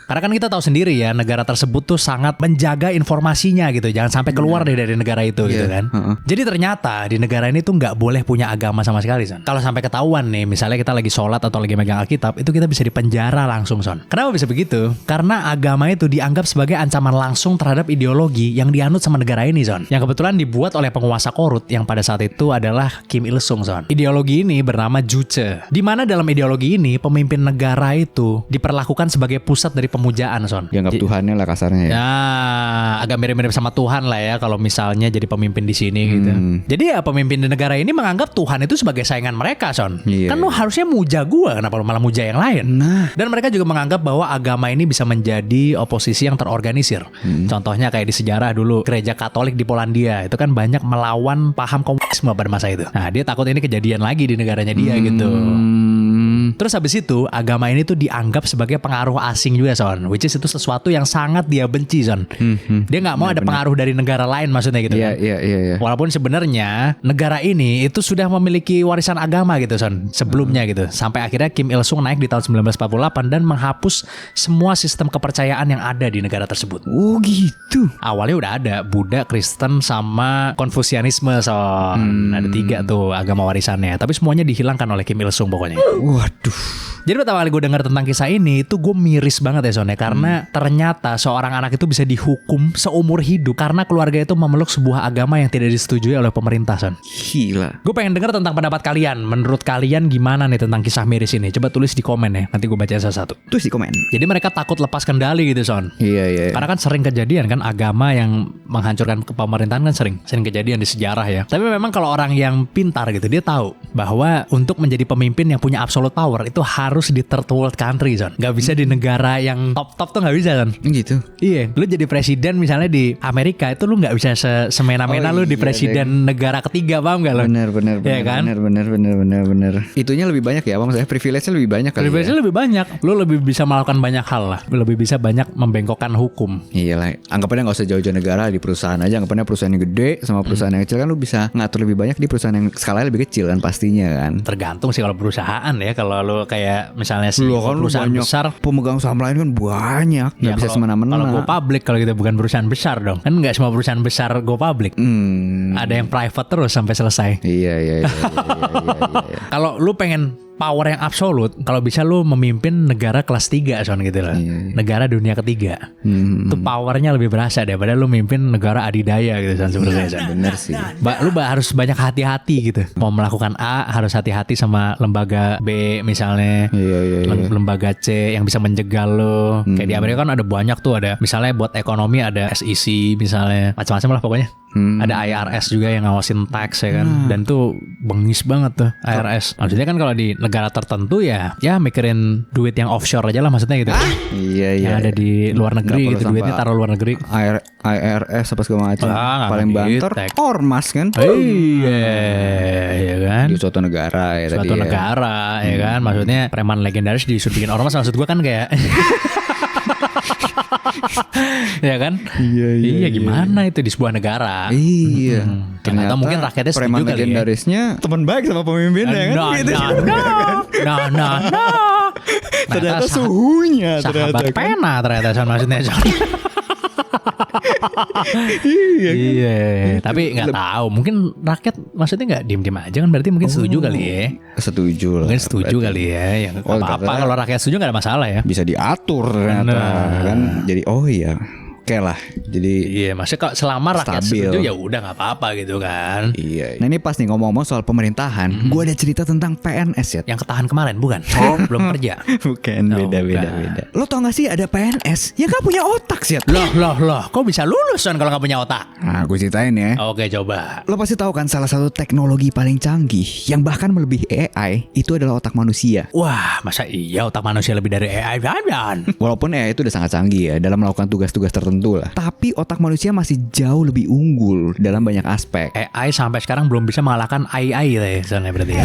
Karena kan kita tahu sendiri ya, negara tersebut tuh sangat menjaga informasinya gitu, jangan sampai keluar deh dari negara itu gitu kan. Jadi ternyata di negara ini tuh nggak boleh punya agama sama sekali, Son. Kalau sampai ketahuan nih, misalnya kita lagi sholat atau lagi megang Alkitab, itu kita bisa dipenjara langsung, Son. Kenapa bisa begitu? Karena agama itu dianggap sebagai ancaman langsung terhadap ideologi yang dianut sama negara ini, Son. Yang kebetulan dibuat oleh penguasa korut yang pada saat itu adalah Kim Il Sung, Son. Ideologi ini bernama Juche. Di mana dalam ideologi ini pemimpin negara itu diperlakukan sebagai pusat dari pemujaan, Son. Dianggap Tuhannya lah kasarnya ya. Ya, agak mirip-mirip sama Tuhan lah ya kalau misalnya jadi pemimpin di sini gitu. Jadi ya pemimpin di negara ini menganggap Tuhan itu sebagai saingan mereka, Son. Iya, Kan lu harusnya muja gua, kenapa lu malah muja yang lain? Nah. Dan mereka juga menganggap bahwa agama ini bisa menjadi oposisi yang terorganisir. Contohnya kayak di sejarah dulu gereja Katolik di Polandia itu kan banyak melawan paham komunisme pada masa itu. Nah, dia takut ini kejadian lagi di negaranya dia gitu. Terus habis itu agama ini tuh dianggap sebagai pengaruh asing juga, Son. Which is itu sesuatu yang sangat dia benci, Son. Dia nggak mau ada pengaruh dari negara lain maksudnya gitu kan. Iya. Walaupun sebenarnya negara ini itu sudah memiliki warisan agama gitu, Son, sebelumnya gitu. Sampai akhirnya Kim Il Sung naik di tahun 1948 dan menghapus semua sistem kepercayaan yang ada di negara tersebut. Oh gitu. Awalnya udah ada Buddha, Kristen, sama Konfusianisme, Son. Ada 3 tuh agama warisannya. Tapi semuanya dihilangkan oleh Kim Il Sung pokoknya. Waduh. Jadi pertama kali gue dengar tentang kisah ini itu gue miris banget ya, Son, ya. Karena ternyata seorang anak itu bisa dihukum seumur hidup karena keluarga itu memeluk sebuah agama yang tidak disetujui oleh pemerintah, Son. Gila. Gue pengen dengar tentang pendapat kalian. Menurut kalian gimana nih tentang kisah miris ini? Coba tulis di komen ya. Nanti gue baca satu-satu. Terus di komen. Jadi mereka takut lepas kendali gitu, Son. Iya. Karena kan sering kejadian kan agama yang menghancurkan pemerintahan kan sering kejadian di sejarah ya. Tapi memang kalau orang yang pintar gitu, dia tahu bahwa untuk menjadi pemimpin yang punya absolute power itu harus di third world country, Son. Gak bisa di negara yang top-top tuh gak bisa, Son. Gitu. Iya, lu jadi presiden misalnya di Amerika itu lu nggak bisa semena-mena lu di presiden negara ketiga, paham gak lo? Bener. Iya kan? Bener. Itunya lebih banyak ya, maksudnya privilege-nya lebih banyak kali. Privilege lebih banyak, lu lebih bisa melakukan banyak hal lah, lu lebih bisa banyak membengkokkan hukum. Iya lah, anggapannya nggak usah jauh-jauh negara, di perusahaan aja, anggapannya perusahaan yang gede sama perusahaan yang kecil kan lu bisa ngatur lebih banyak di perusahaan yang skalanya lebih kecil kan pastinya kan. Tergantung sih kalau perusahaan ya, kalau lu kayak misalnya sih Kan perusahaan banyak besar, pemegang saham lain kan banyak, nggak bisa semena-mena. Kalau go public, kalau kita bukan perusahaan besar dong, kan nggak semua perusahaan besar go public. Ada yang private terus sampai selesai. Iya. Kalau lu pengen power yang absolut, kalau bisa lu memimpin negara kelas 3, Son, gitu loh. Negara dunia ketiga. Itu powernya lebih berasa daripada lu memimpin negara adidaya gitu, Son, sebenarnya, Son. Bener sih. Lu harus banyak hati-hati gitu. Mau melakukan A harus hati-hati sama lembaga B misalnya. Iya. Lembaga C yang bisa menjegal lo. Kayak di Amerika kan ada banyak tuh, ada misalnya buat ekonomi ada SEC misalnya, macam-macam lah pokoknya. Ada IRS juga yang ngawasin tax ya kan. Dan tuh bengis banget tuh IRS. Maksudnya kan kalau di negara tertentu ya mikirin duit yang offshore aja lah maksudnya gitu. Iya. Yang ada di luar negeri gitu, duitnya taruh luar negeri. IRS apa segala macam. Paling banter ormas kan. Iya kan. Di suatu negara ya tadi. Suatu negara ya kan. Maksudnya preman legendaris disuruh bikin ormas, maksud gua kan kayak ya kan? Iya gimana itu di sebuah negara? Iya. Ternyata mungkin rakyatnya setuju preman kali legendarisnya teman baik sama pemimpinnya kan? Ternyata suhunya sahabat pena ternyata, Son, maksudnya, Son. Iya. Tapi nggak tahu, mungkin rakyat maksudnya nggak diem aja kan, berarti mungkin setuju kali ya. Setuju lah. Mungkin setuju kali ya. Yang apa-apa kalau rakyat setuju nggak ada masalah ya. Bisa diatur ternyata kan. Jadi iya. Oke lah, jadi iya, maksudnya kok selama rakyat stabil. setuju ya udah nggak apa-apa gitu kan. Iya. Nah ini pas nih ngomong-ngomong soal pemerintahan, gue ada cerita tentang PNS ya. Yang ketahan kemarin bukan? Belum kerja. Bukan, beda. Lo tau gak sih ada PNS yang gak punya otak sih? Loh, kok bisa lulus, Son, kalau nggak punya otak? Nah, gue ceritain ya. Oke, coba. Lo pasti tahu kan salah satu teknologi paling canggih yang bahkan melebihi AI itu adalah otak manusia. Wah, masa iya otak manusia lebih dari AI? Jangan. Walaupun AI itu udah sangat canggih ya dalam melakukan tugas-tugas tertentu tertentu lah. Tapi otak manusia masih jauh lebih unggul dalam banyak aspek. AI sampai sekarang belum bisa mengalahkan AI lah ya, soalnya berarti ya.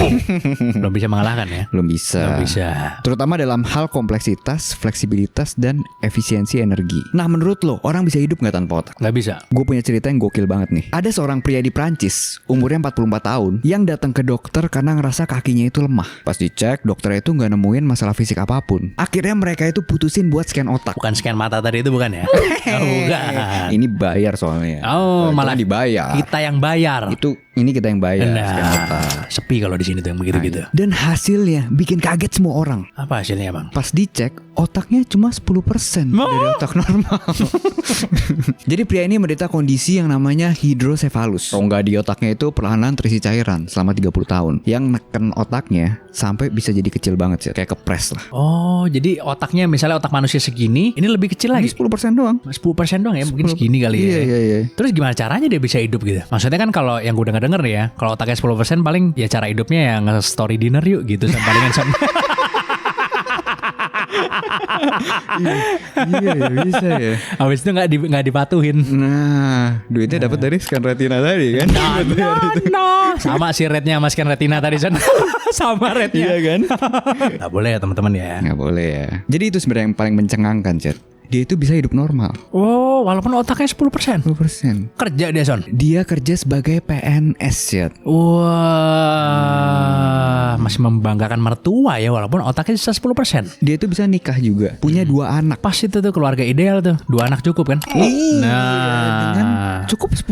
Belum bisa mengalahkan ya. Belum bisa. Belum bisa. Terutama dalam hal kompleksitas, fleksibilitas, dan efisiensi energi. Nah menurut lo, orang bisa hidup nggak tanpa otak? Nggak bisa. Gue punya cerita yang gokil banget nih. Ada seorang pria di Prancis, umurnya 44 tahun, yang datang ke dokter karena ngerasa kakinya itu lemah. Pas dicek, dokter itu nggak nemuin masalah fisik apapun. Akhirnya mereka itu putusin buat scan otak. Bukan scan mata tadi itu bukan ya? Oh, bukan. Ini bayar soalnya. Oh, malah dibayar. Kita yang bayar. Ini kita yang bayar. Scan otak. Sepi kalau di sini tuh yang begitu-gitu. Dan hasilnya bikin kaget semua orang. Apa hasilnya bang? Pas dicek, otaknya cuma 10% dari otak normal. Jadi pria ini menderita kondisi yang namanya hidrosefalus. Rongga di otaknya itu perlahan-lahan terisi cairan selama 30 tahun. Yang neken otaknya sampai bisa jadi kecil banget sih, kayak kepres lah. Oh, jadi otaknya misalnya otak manusia segini, ini lebih kecil Ini lagi. 10% doang. 10% doang ya, mungkin segini kali ya. Iya. Terus gimana caranya dia bisa hidup gitu? Maksudnya kan kalau yang gue denger nih ya, kalau otaknya 10% paling ya cara hidupnya yang story dinner yuk gitu palingan sama. Iya bisa ya. Habis itu nggak dipatuhin. Nah, duitnya dapat dari scan retina tadi kan? No. Sama sih rate-nya sama scan retina tadi Son. Sama rate-nya. Iya kan? Nggak boleh ya teman-teman ya. Nggak boleh ya. Jadi itu sebenarnya yang paling mencengangkan, Chat. Dia itu bisa hidup normal. Oh, walaupun otaknya 10%. 10%. Kerja dia Son. Dia kerja sebagai PNS, Chat. Wah, masih membanggakan mertua ya walaupun otaknya sisa 10%. Dia itu bisa nikah juga, punya 2 anak. Pas itu tuh keluarga ideal tuh, 2 anak cukup kan? Dengan cukup 10%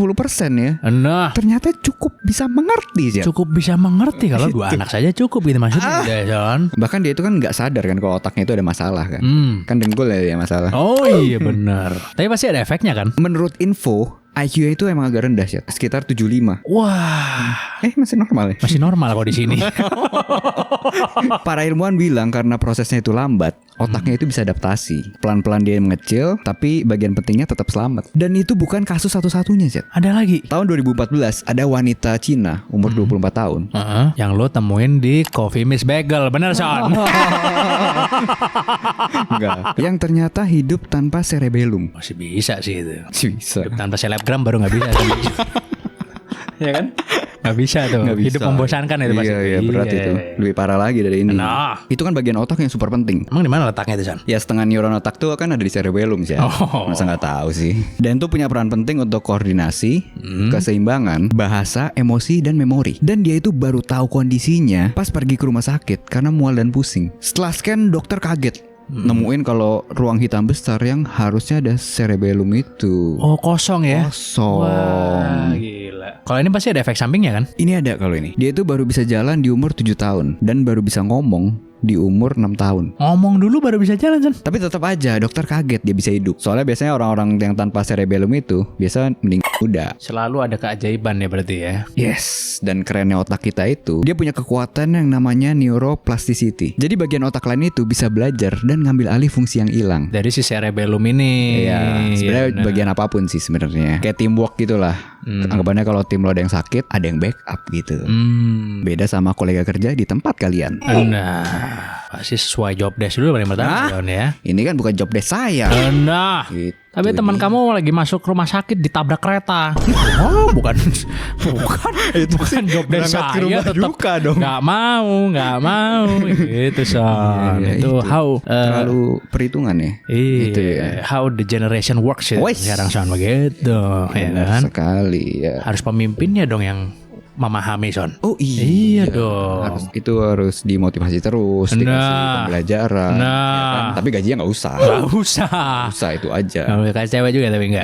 ya. Nah, Ternyata cukup bisa mengerti, Chat. cukup bisa mengerti kalau 2 anak saja cukup gitu maksudnya ya Son. Bahkan dia itu kan nggak sadar kan kalau otaknya itu ada masalah kan. Kan dengkul ya dia masalah. Oh iya benar. Tapi pasti ada efeknya kan? Menurut info, IQ-nya itu emang agak rendah, Chat. Sekitar 75. Wah, Masih normal ya? masih normal kok di sini. Para ilmuwan bilang karena prosesnya itu lambat, otaknya itu bisa adaptasi. Pelan-pelan dia mengecil, tapi bagian pentingnya tetap selamat. Dan itu bukan kasus satu-satunya, Chat. Ada lagi. Tahun 2014 ada wanita Cina umur 24 tahun. Yang lo temuin di Coffee Miss Bagel, bener Son? Enggak. Yang ternyata hidup tanpa cerebellum. Masih bisa sih itu. Bisa. Hidup tanpa selebgram baru nggak bisa. Ya kan? Nggak bisa tuh. Nggak bisa. Hidup membosankan itu pasti. Iya, berat itu. Lebih parah lagi dari ini. Nah. Itu kan bagian otak yang super penting. Emang di mana letaknya itu Son? Ya setengah neuron otak tuh kan ada di cerebellum sih. Oh. Masa nggak tahu sih. Dan itu punya peran penting untuk koordinasi, keseimbangan, bahasa, emosi, dan memori. Dan dia itu baru tahu kondisinya pas pergi ke rumah sakit karena mual dan pusing. Setelah scan dokter kaget. Nemuin kalau ruang hitam besar yang harusnya ada cerebellum itu Oh kosong ya? kosong. Wah gila. Kalau ini pasti ada efek sampingnya kan? Ini ada kalau ini. Dia itu baru bisa jalan di umur 7 tahun dan baru bisa ngomong di umur 6 tahun. Ngomong dulu baru bisa jalan Son. Tapi tetap aja dokter kaget dia bisa hidup. Soalnya biasanya orang-orang yang tanpa cerebellum itu biasa mending udah. Selalu ada keajaiban ya berarti ya. Yes, dan kerennya otak kita itu, dia punya kekuatan yang namanya neuroplasticity. Jadi bagian otak lain itu bisa belajar dan ngambil alih fungsi yang hilang. Dari si cerebellum ini. Iya, sebenarnya Iya, bagian apapun sih sebenarnya. Kayak teamwork gitulah. Anggapannya kalau tim lo ada yang sakit, ada yang backup gitu. Beda sama kolega kerja di tempat kalian. Nah, pasti sesuai job desk dulu paling pertama Son, ya. Ini kan bukan job desk saya. Nah, Gitu. tapi teman kamu lagi masuk rumah sakit ditabrak kereta. Oh, bukan job desk berangkat ke saya rumah tetap duka dong. nggak mau gitu Son. Iya, itu how terlalu perhitungan ya. iya, Gitu ya. how the generation works ya. Wes. Sekarang Son begitu, ya Benar kan? sekali ya. Harus pemimpinnya dong yang memahami Son. Oh Iya dong. Itu harus dimotivasi terus, dikasih Nah. pembelajaran. Nah. Ya kan? Tapi gajinya nggak usah. Gak usah. Usah itu aja. Gak boleh kasih cewek juga tapi enggak.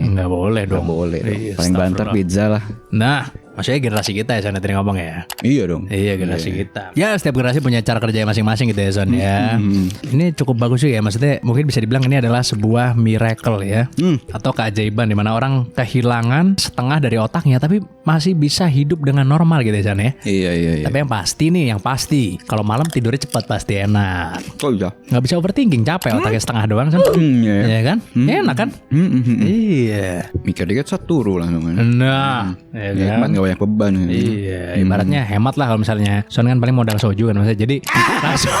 Nggak Boleh dong. boleh dong. Iya, Paling banter astagfirullah. pizza lah. Nah, maksudnya generasi kita ya Son tadi ngomong ya. Iya dong. Iya generasi kita. Ya setiap generasi punya cara kerja masing-masing gitu ya Son ya. Ini cukup bagus juga ya. Maksudnya mungkin bisa dibilang ini adalah sebuah miracle ya. Atau keajaiban di mana orang kehilangan setengah dari otaknya tapi masih bisa hidup dengan normal gitu ya Son ya. Iya. Tapi yang pasti kalau malam tidurnya cepat pasti enak. Oh iya. Nggak bisa overthinking, capek otaknya setengah doang Son. Iya. Iya kan? Enak kan? Iya. Mikir dikit satu turu langsung kan. Nah, ya Nikmat kan? nggak nggak banyak beban. Iya, ibaratnya hemat lah kalau misalnya Son kan paling modal soju kan maksudnya. Jadi langsung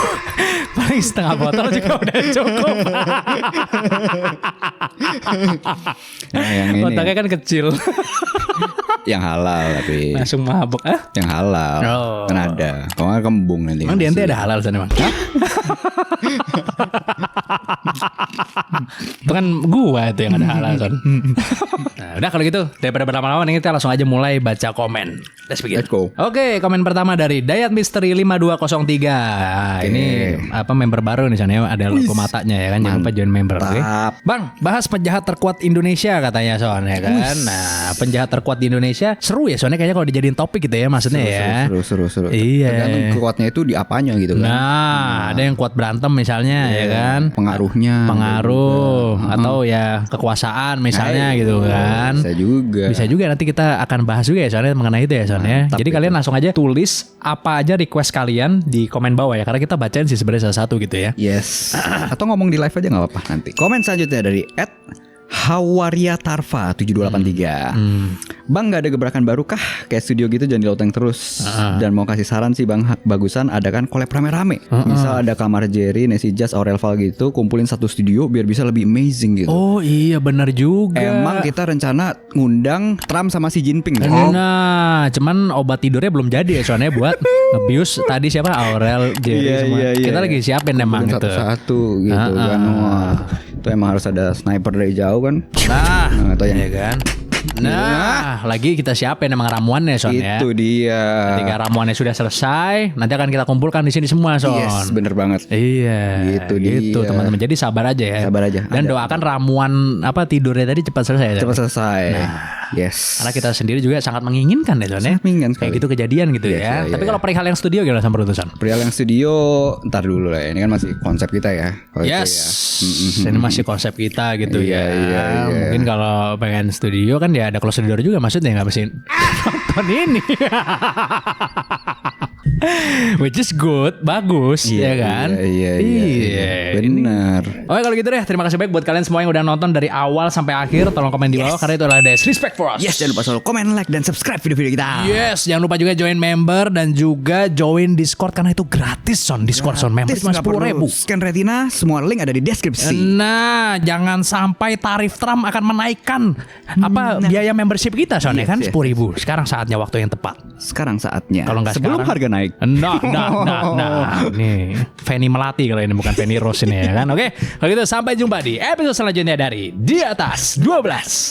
paling setengah botol juga udah cukup. Nah, yang ini Otaknya kan kecil. yang halal tapi Langsung mabuk. yang halal Oh. kan ada. Kalau nggak kembung nanti. Emang di ente ada halal Son emang? Itu kan gua itu yang ada halal Son. Nah, udah kalau gitu daripada berlama-lama nih kita langsung aja mulai baca komen. Let's begin. Let's go. Oke, komen pertama dari Dayat Misteri 5203. Ini apa member baru nih Son ya, ada logo matanya ya kan. Jangan lupa join member. Oke. Mantap. Bang, bahas penjahat terkuat Indonesia katanya Son ya kan. Nah, penjahat terkuat di Indonesia seru ya soalnya kayaknya kalau dijadiin topik gitu ya maksudnya ya. Seru. Iya. Tergantung kuatnya itu di apanya gitu kan. Nah, ada yang kuat berantem misalnya ya kan. Pengaruhnya. Pengaruh atau ya kekuasaan misalnya gitu kan. Bisa juga. Bisa juga nanti kita akan bahas juga ya soalnya mengenai itu ya soalnya. Mantap Jadi itu. kalian langsung aja tulis apa aja request kalian di komen bawah ya karena kita bacain sih sebenarnya salah satu gitu ya. Yes. Atau ngomong di live aja nggak apa-apa nanti. Komen selanjutnya dari Hawaria Tarfa 7283. Bang, nggak ada gebrakan baru kah? Kayak studio gitu jangan diloteng terus. Dan mau kasih saran sih Bang, bagusan adakan collab rame-rame. Misal ada Kamar Jerry, Nancy Jazz, Aurel Val gitu, kumpulin satu studio biar bisa lebih amazing gitu. Oh iya benar juga. Emang kita rencana ngundang Trump sama Xi Jinping. Nah, cuman obat tidurnya belum jadi ya soalnya buat ngebius tadi siapa Aurel, Jerry Iya, semua. iya, iya. Kita lagi siapin emang Kumpulin itu. satu-satu gitu kan. Wah, itu emang harus ada sniper dari jauh kan. Nah, atau yang ya kan. Nah, lagi kita siapin emang ramuannya Son ya. itu dia. Ketika ramuannya sudah selesai, nanti akan kita kumpulkan di sini semua Son. Yes, bener banget. Iya, Gitu gitu dia. teman-teman. Jadi sabar aja ya. Sabar aja. Dan Ada. doakan ramuan apa tidurnya tadi cepat selesai. ya, Son? Cepat selesai. Yes. Karena kita sendiri juga sangat menginginkan ya Son ya. Sangat menginginkan sekali. Kayak gitu kejadian gitu Yes, ya. iya, Tapi iya. kalau perihal yang studio gimana sama Son? Perihal yang studio, ntar dulu lah. Ini kan masih konsep kita ya. Kalau itu Yes, ya. ini masih konsep kita gitu Iya, ya. iya. Mungkin kalau pengen studio kan ya ada closed door juga maksudnya nggak mesti nonton ini. Which is good, bagus ya kan? Iya. ini. Benar. Oke kalau gitu deh, terima kasih banyak buat kalian semua yang udah nonton dari awal sampai akhir. Tolong komen di bawah karena itu adalah respect for us. Yes, jangan lupa selalu komen, like, dan subscribe video-video kita. Yes, jangan lupa juga join member dan juga join Discord karena itu gratis Son. Discord Son member cuma 10.000. Scan retina, semua link ada di deskripsi. Nah, jangan sampai tarif Trump akan menaikkan biaya membership kita Son ya Yes, kan yes. 10.000. Sekarang saatnya waktu yang tepat. Sekarang saatnya. Kalau nggak sebelum sekarang- harga naik. Nah. Nih, Fanny Melati kalau ini bukan Fanny Rose ini ya kan. Oke, kalau gitu sampai jumpa di episode selanjutnya dari Di Atas 12.